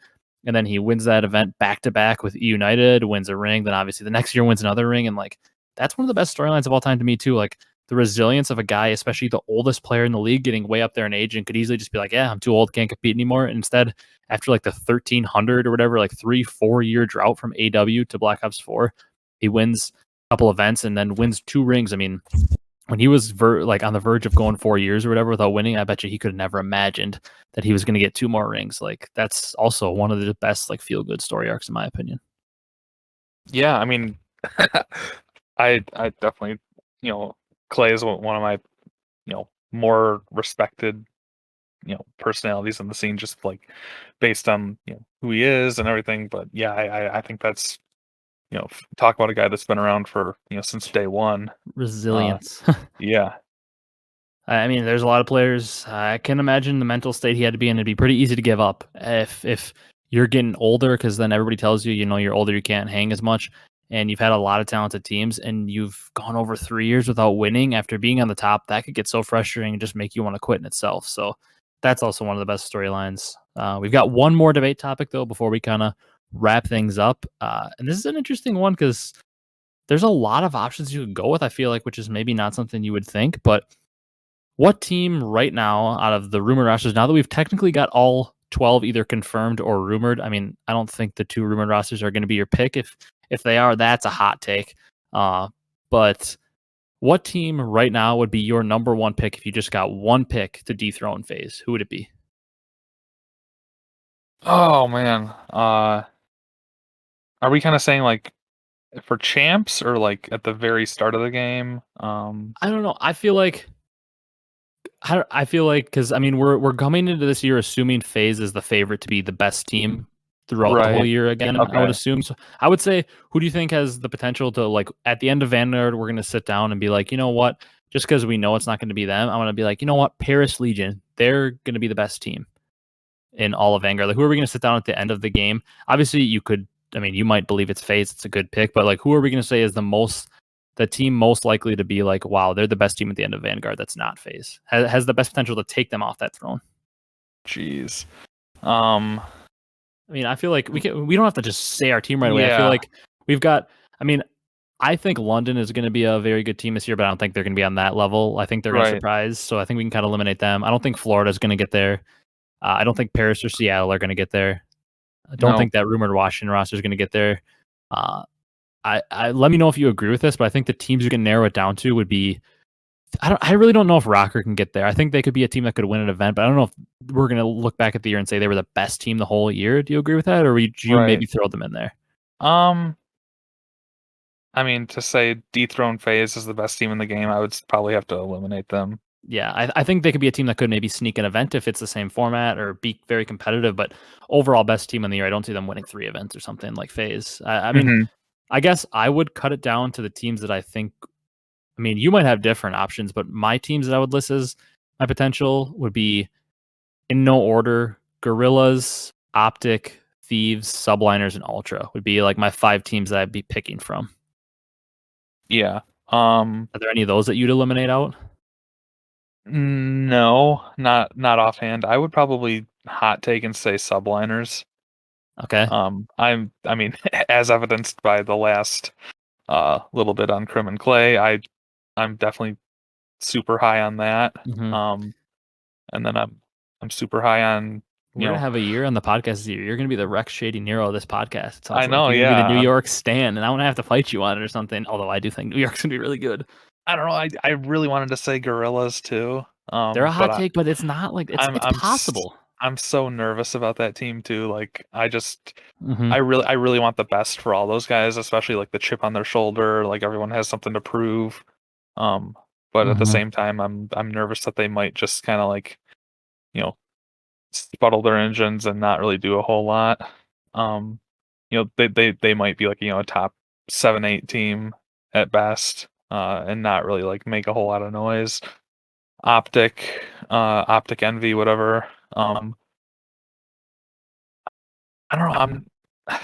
And then he wins that event back to back with United, wins a ring. Then obviously the next year wins another ring. And like, that's one of the best storylines of all time to me too. Like the resilience of a guy, especially the oldest player in the league, getting way up there in age and could easily just be like, yeah, I'm too old, can't compete anymore. And instead, after like the 1300 or whatever, like 3-4 year drought from AW to Black Ops 4, he wins a couple events and then wins 2 rings. I mean, when he was like on the verge of going 4 years or whatever without winning, I bet you he could have never imagined that he was going to get 2 more rings. Like that's also one of the best like feel good story arcs in my opinion. Yeah, I mean, I definitely, Clay is one of my, more respected, personalities in the scene, just like based on who he is and everything. But yeah, I think that's, talk about a guy that's been around for since day one. Resilience. Yeah. I mean, there's a lot of players. I can imagine the mental state he had to be in. It'd be pretty easy to give up if you're getting older, because then everybody tells you, you're older, you can't hang as much, and you've had a lot of talented teams, and you've gone over 3 years without winning after being on the top. That could get so frustrating and just make you want to quit in itself. So that's also one of the best storylines. We've got one more debate topic though before we kind of wrap things up, and this is an interesting one because there's a lot of options you could go with. I feel like, which is maybe not something you would think, but what team right now out of the rumored rosters, now that we've technically got all 12 either confirmed or rumored? I mean, I don't think the 2 rumored rosters are going to be your pick. If they are, that's a hot take. But what team right now would be your number 1 pick if you just got 1 pick to dethrone Faze? Who would it be? Oh man. Are we kind of saying like for champs or like at the very start of the game? I don't know. I feel like because I mean we're coming into this year assuming Faze is the favorite to be the best team throughout the whole Right. year again. I would assume. So I would say, who do you think has the potential to, like, at the end of Vanguard, we're gonna sit down and be like, you know what? Just because we know it's not going to be them, I'm gonna be like, you know what? Paris Legion, they're gonna be the best team in all of Vanguard. Like, who are we gonna sit down at the end of the game? Obviously, you could. I mean, you might believe it's Faze. It's a good pick, but like, who are we gonna say is the team most likely to be like, wow, they're the best team at the end of Vanguard? That's not Faze. Has the best potential to take them off that throne. Jeez. I mean, I feel like we don't have to just say our team right away. I feel Yeah. like we've got. I mean, I think London is going to be a very good team this year, but I don't think they're going to be on that level. I think they're going to Right. surprise. So I think we can kind of eliminate them. I don't think Florida is going to get there. I don't think Paris or Seattle are going to get there. I don't No. think that rumored Washington roster is going to get there. I let me know if you agree with this, but I think the teams you can narrow it down to would be I really don't know if Rocker can get there. I think they could be a team that could win an event, but I don't know if we're gonna look back at the year and say they were the best team the whole year. Do you agree with that, or would you maybe throw them in there? I mean, to say dethrone Faze is the best team in the game, I would probably have to eliminate them. Yeah, I think they could be a team that could maybe sneak an event if it's the same format or be very competitive. But overall, best team in the year, I don't see them winning 3 events or something like Faze. I mean, I guess I would cut it down to the teams that I think. I mean, you might have different options, but my teams that I would list as my potential would be in no order: Gorillas, Optic, Thieves, Subliners, and Ultra would be like my 5 teams that I'd be picking from. Yeah. Are there any of those that you'd eliminate out? No, not offhand. I would probably hot take and say Subliners. Okay. I mean, as evidenced by the last little bit on Crim and Clay, I'm definitely super high on that. Mm-hmm. And then I'm super high on, We're gonna have a year on the podcast this year. You're gonna be the Rex Shady Nero of this podcast. It sounds I know, like you're gonna be the New yeah. York Stan, and I'm gonna have to fight you on it or something. Although I do think New York's gonna be really good. I don't know. I really wanted to say Gorillas too. They're a hot But take, but it's not like it's I'm possible. I'm so nervous about that team too. Like Mm-hmm. I really want the best for all those guys, especially like the chip on their shoulder. Like everyone has something to prove. Um, but at the Mm-hmm. same time, I'm nervous that they might just kind of like, you know, spuddle their engines and not really do a whole lot. Um, they might be like, a top 7-8 team at best, and not really like make a whole lot of noise. Optic Envy, whatever. I don't know.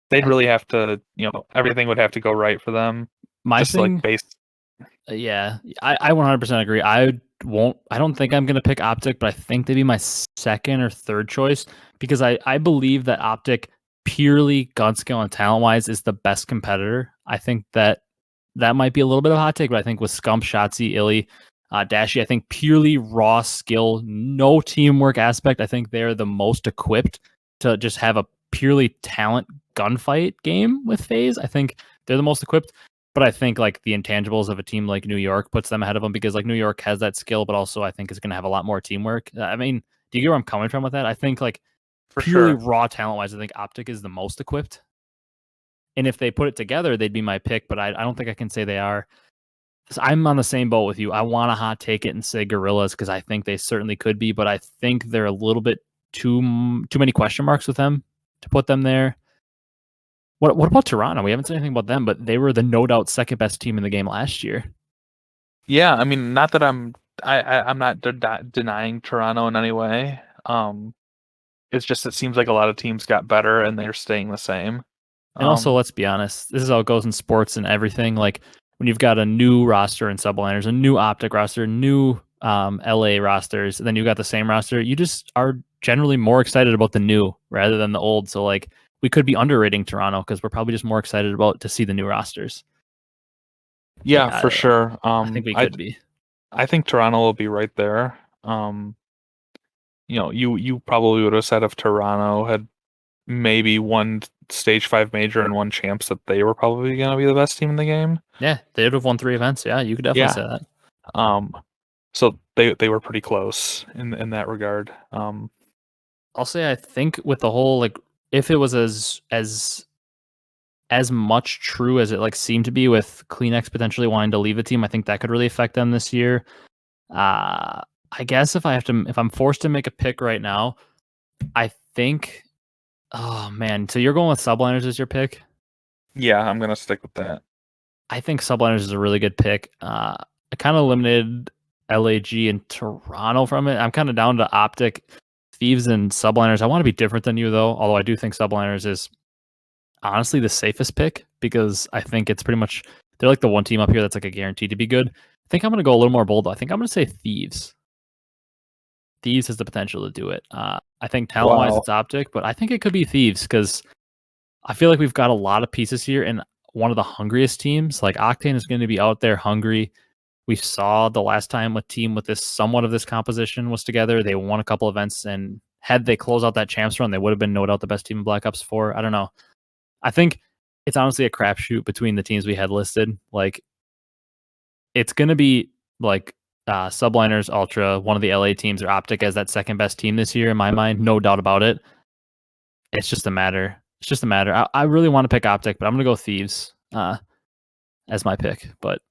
They'd really have to, everything would have to go right for them. My Just like thing, base. yeah, I 100% agree. I don't think I'm gonna pick Optic, but I think they'd be my second or third choice because I believe that Optic, purely gun skill and talent wise, is the best competitor. I think that might be a little bit of a hot take, but I think with Scump, Shotzzy, Illy, Dashy, I think purely raw skill, no teamwork aspect, I think they're the most equipped to just have a purely talent gunfight game with Faze. I think they're the most equipped, but I think like the intangibles of a team like New York puts them ahead of them because like New York has that skill, but also I think is going to have a lot more teamwork. I mean, do you get where I'm coming from with that? I think like For purely sure. raw talent wise, I think Optic is the most equipped. And if they put it together, they'd be my pick, but I don't think I can say they are. I'm on the same boat with you. I want to hot take it and say Gorillas because I think they certainly could be, but I think they're a little bit too many question marks with them to put them there. What about Toronto? We haven't said anything about them, but they were the no doubt second best team in the game last year. Yeah, I mean, not that I'm not denying Toronto in any way. It's just it seems like a lot of teams got better and they're staying the same. And also, let's be honest, this is how it goes in sports and everything. Like when you've got a new roster in Subliners, a new Optic roster, new LA rosters, and then you got the same roster, you just are generally more excited about the new rather than the old. So like we could be underrating Toronto because we're probably just more excited about to see the new rosters. Yeah, for sure. I think we could be. I think Toronto will be right there. You probably would have said if Toronto had maybe won stage 5 major and won champs that they were probably going to be the best team in the game. Yeah, they would have won 3 events. Yeah, you could definitely say that. So they were pretty close in that regard. I'll say I think with the whole like if it was as much true as it like seemed to be with Kleenex potentially wanting to leave the team, I think that could really affect them this year. I guess if I'm forced to make a pick right now, I think, oh man, so you're going with Subliners as your pick? Yeah, I'm gonna stick with that. I think Subliners is a really good pick. I kind of eliminated LAG and Toronto from it. I'm kind of down to Optic, Thieves, and Subliners. I want to be different than you though, although I do think Subliners is honestly the safest pick because I think it's pretty much they're like the one team up here that's like a guaranteed to be good. I think I'm gonna go a little more bold though. I think I'm gonna say Thieves. Thieves has the potential to do it. I think talent wise it's Optic, but I think it could be Thieves because I feel like we've got a lot of pieces here and one of the hungriest teams. Like Octane is going to be out there hungry. We saw the last time a team with this somewhat of this composition was together. They won a couple events, and had they closed out that champs run, they would have been no doubt the best team in Black Ops 4. I don't know. I think it's honestly a crapshoot between the teams we had listed. Like, it's going to be like Subliners, Ultra, one of the LA teams, or Optic as that second best team this year in my mind, no doubt about it. It's just a matter. I really want to pick Optic, but I'm gonna go Thieves as my pick. But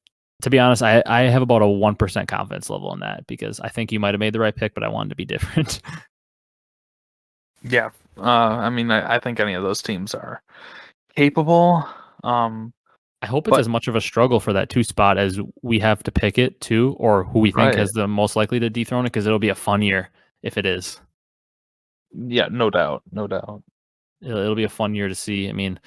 to be honest, I have about a 1% confidence level in that because I think you might have made the right pick, but I wanted to be different. Yeah, I mean, I think any of those teams are capable. I hope it's But as much of a struggle for that 2 spot as we have to pick it too, or who we think right, has the most likely to dethrone it, because it'll be a fun year if it is. yeah, no doubt, no doubt. It'll be a fun year to see. I mean,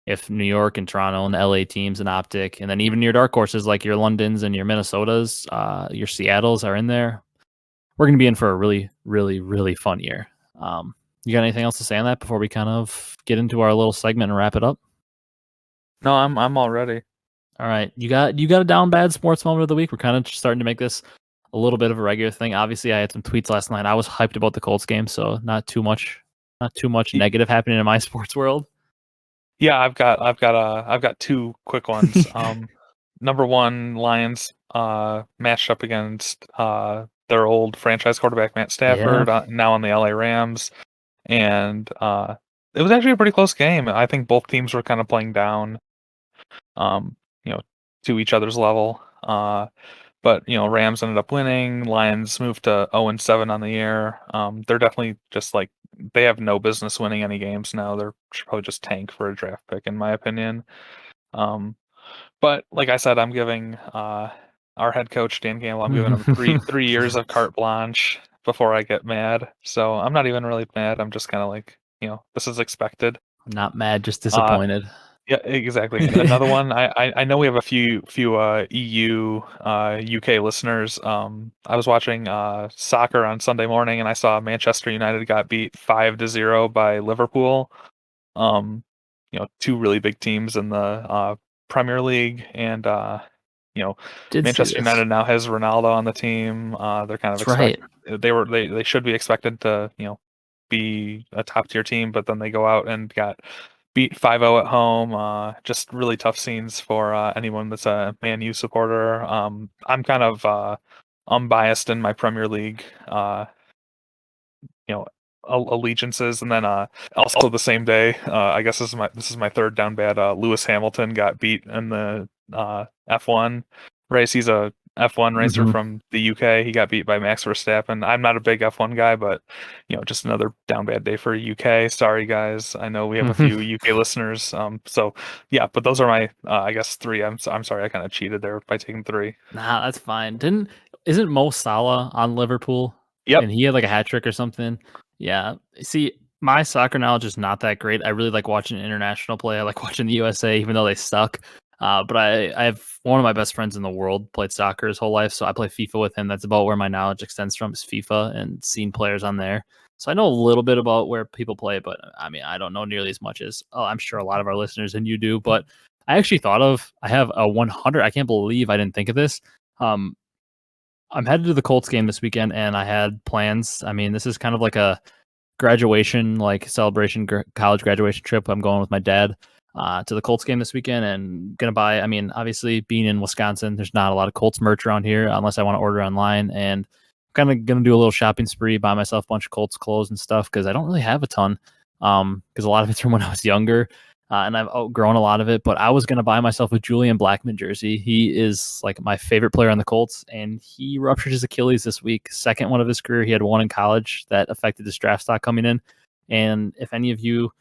if New York and Toronto and the LA teams and Optic, and then even your dark horses like your Londons and your Minnesotas, your Seattles are in there, we're going to be in for a really, really, really fun year. You got anything else to say on that before we kind of get into our little segment and wrap it up? No, I'm all ready. All right, you got a down bad sports moment of the week. We're kind of starting to make this a little bit of a regular thing. Obviously, I had some tweets last night. I was hyped about the Colts game, so not too much negative happening in my sports world. Yeah, I've got two quick ones. Number one, Lions matched up against their old franchise quarterback Matt Yeah, Stafford, now on the LA Rams, and it was actually a pretty close game. I think both teams were kind of playing down, um, you know, to each other's level. But Rams ended up winning. Lions moved to 0-7 on the year. They're definitely just like they have no business winning any games now. They're should probably just tank for a draft pick, in my opinion. Um, but like I said, I'm giving our head coach Dan Campbell. I'm giving him three years of carte blanche before I get mad. So I'm not even really mad. I'm just kind of like this is expected. not mad, just Uh, disappointed. yeah, exactly. Another one. I know we have a few EU UK listeners. I was watching soccer on Sunday morning and I saw Manchester United got beat 5-0 by Liverpool. Um, two really big teams in the Premier League, and Did see Manchester this. United now has Ronaldo on the team. They're kind of That's right. they should be expected to be a top tier team, but then they go out and got beat 5-0 at home. Just really tough scenes for anyone that's a Man U supporter. I'm kind of unbiased in my Premier League you know allegiances, and then also the same day, I guess this is my third down bad. Lewis Hamilton got beat in the F1 race. He's a F1 racer from the UK. He got beat by Max Verstappen. I'm not a big F1 guy, but just another down bad day for UK. Sorry guys, I know we have a few UK listeners. So yeah, but those are my I guess three. I'm sorry, I kind of cheated there by taking three. Nah, that's fine. Isn't Mo Salah on Liverpool? Yep. And he had like a hat trick or something. Yeah. See, my soccer knowledge is not that great. I really like watching international play. I like watching the USA, even though they suck. But I have one of my best friends in the world played soccer his whole life, so I play FIFA with him. That's about where my knowledge extends from, is FIFA and seeing players on there. So I know a little bit about where people play, but I mean, I don't know nearly as much as I'm sure a lot of our listeners and you do. But I actually I have a 100. I can't believe I didn't think of this. Um, I'm headed to the Colts game this weekend, and I had plans. I mean, this is kind of like a graduation, like celebration, college graduation trip. I'm going with my dad to the Colts game this weekend, and gonna buy. I mean, obviously, being in Wisconsin, there's not a lot of Colts merch around here unless I want to order online, and kind of gonna do a little shopping spree, buy myself a bunch of Colts clothes and stuff because I don't really have a ton. Because a lot of it's from when I was younger. And I've outgrown a lot of it, but I was going to buy myself a Julian Blackmon jersey. He is like my favorite player on the Colts, and he ruptured his Achilles this week. Second one of his career. He had one in college that affected his draft stock coming in. And if any of you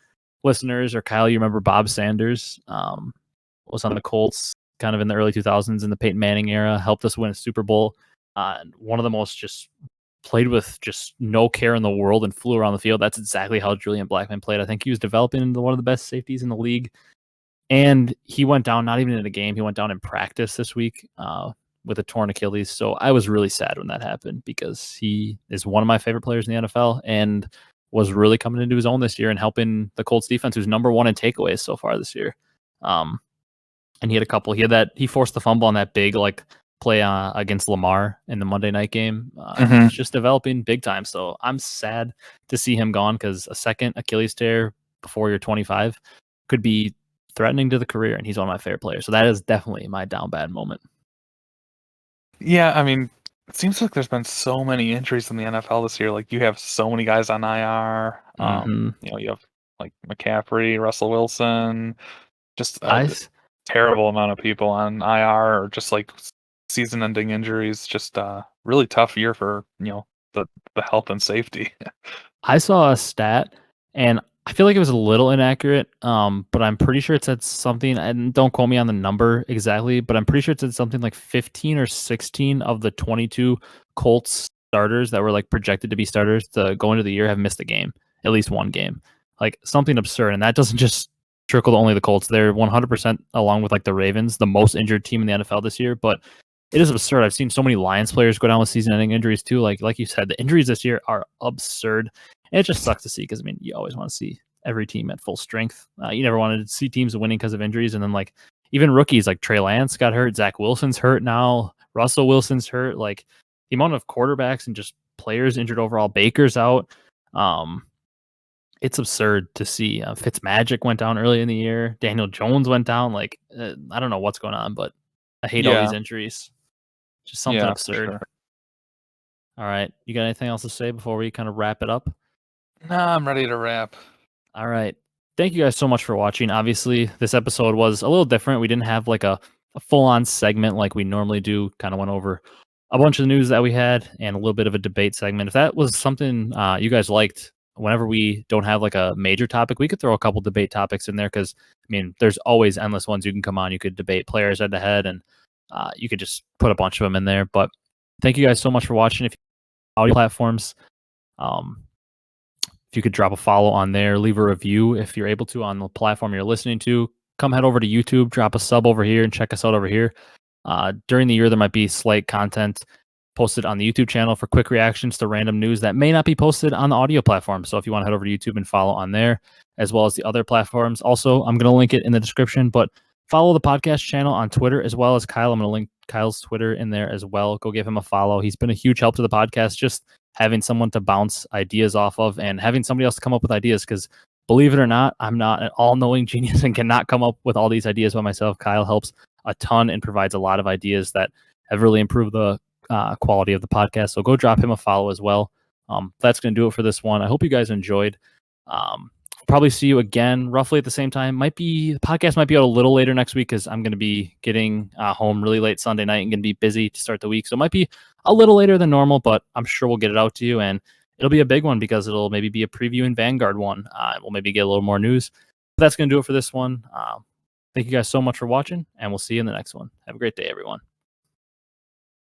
listeners or Kyle, you remember Bob Sanders was on the Colts kind of in the early 2000s in the Peyton Manning era, helped us win a Super Bowl. One of the most just played with just no care in the world and flew around the field. That's exactly how Julian Blackmon played. I think he was developing into one of the best safeties in the league. And he went down, not even in a game, he went down in practice this week with a torn Achilles. So I was really sad when that happened because he is one of my favorite players in the NFL and was really coming into his own this year and helping the Colts defense, who's number one in takeaways so far this year. And he had a couple. He forced the fumble on that big play against Lamar in the Monday night game. He's just developing big time. So I'm sad to see him gone because a second Achilles tear before you're 25 could be threatening to the career, and he's one of my favorite players. So that is definitely my down bad moment. Yeah, I mean, It seems like there's been so many injuries in the NFL this year. Like you have so many guys on IR. You have like McCaffrey, Russell Wilson, just I a terrible amount of people on IR or just like season-ending injuries. Just really tough year for the health and safety. I saw a stat, and I feel like it was a little inaccurate, but I'm pretty sure it said something, and don't quote me on the number exactly, but I'm pretty sure it said something like 15 or 16 of the 22 Colts starters that were like projected to be starters to go into the year have missed a game, at least one game, like something absurd. And that doesn't just trickle to only the Colts. They're 100% along with like the Ravens, the most injured team in the NFL this year, but it is absurd. I've seen so many Lions players go down with season-ending injuries too. Like you said, the injuries this year are absurd. And it just sucks to see because I mean, you always want to see every team at full strength. You never wanted to see teams winning because of injuries, and then like even rookies like Trey Lance got hurt, Zach Wilson's hurt now, Russell Wilson's hurt. Like the amount of quarterbacks and just players injured overall. Baker's out. It's absurd to see. Fitzmagic went down early in the year. Daniel Jones went down. Like I don't know what's going on, but I hate all these injuries. Just something absurd. Sure. All right. You got anything else to say before we kind of wrap it up? Nah, I'm ready to wrap. All right. Thank you guys so much for watching. Obviously, this episode was a little different. We didn't have like a full-on segment like we normally do. Kind of went over a bunch of the news that we had and a little bit of a debate segment. If that was something you guys liked, whenever we don't have like a major topic, we could throw a couple debate topics in there because, I mean, there's always endless ones you can come on. You could debate players head to head, and you could just put a bunch of them in there. But thank you guys so much for watching. If you audio platforms, if you could drop a follow on there, leave a review if you're able to on the platform you're listening to. Come head over to YouTube, drop a sub over here, and check us out over here. During the year, there might be slight content posted on the YouTube channel for quick reactions to random news that may not be posted on the audio platform. So if you want to head over to YouTube and follow on there, as well as the other platforms. Also, I'm going to link it in the description, but follow the podcast channel on Twitter as well as Kyle. I'm going to link Kyle's Twitter in there as well. Go give him a follow. He's been a huge help to the podcast, just having someone to bounce ideas off of and having somebody else to come up with ideas. Because believe it or not, I'm not an all-knowing genius and cannot come up with all these ideas by myself. Kyle helps a ton and provides a lot of ideas that have really improved the quality of the podcast. So go drop him a follow as well. That's going to do it for this one. I hope you guys enjoyed. Probably see you again roughly at the same time. The podcast might be out a little later next week because I'm going to be getting home really late Sunday night and going to be busy to start the week. So it might be a little later than normal, but I'm sure we'll get it out to you. And it'll be a big one because it'll maybe be a preview in Vanguard one. We'll maybe get a little more news. But that's going to do it for this one. Thank you guys so much for watching, and we'll see you in the next one. Have a great day, everyone.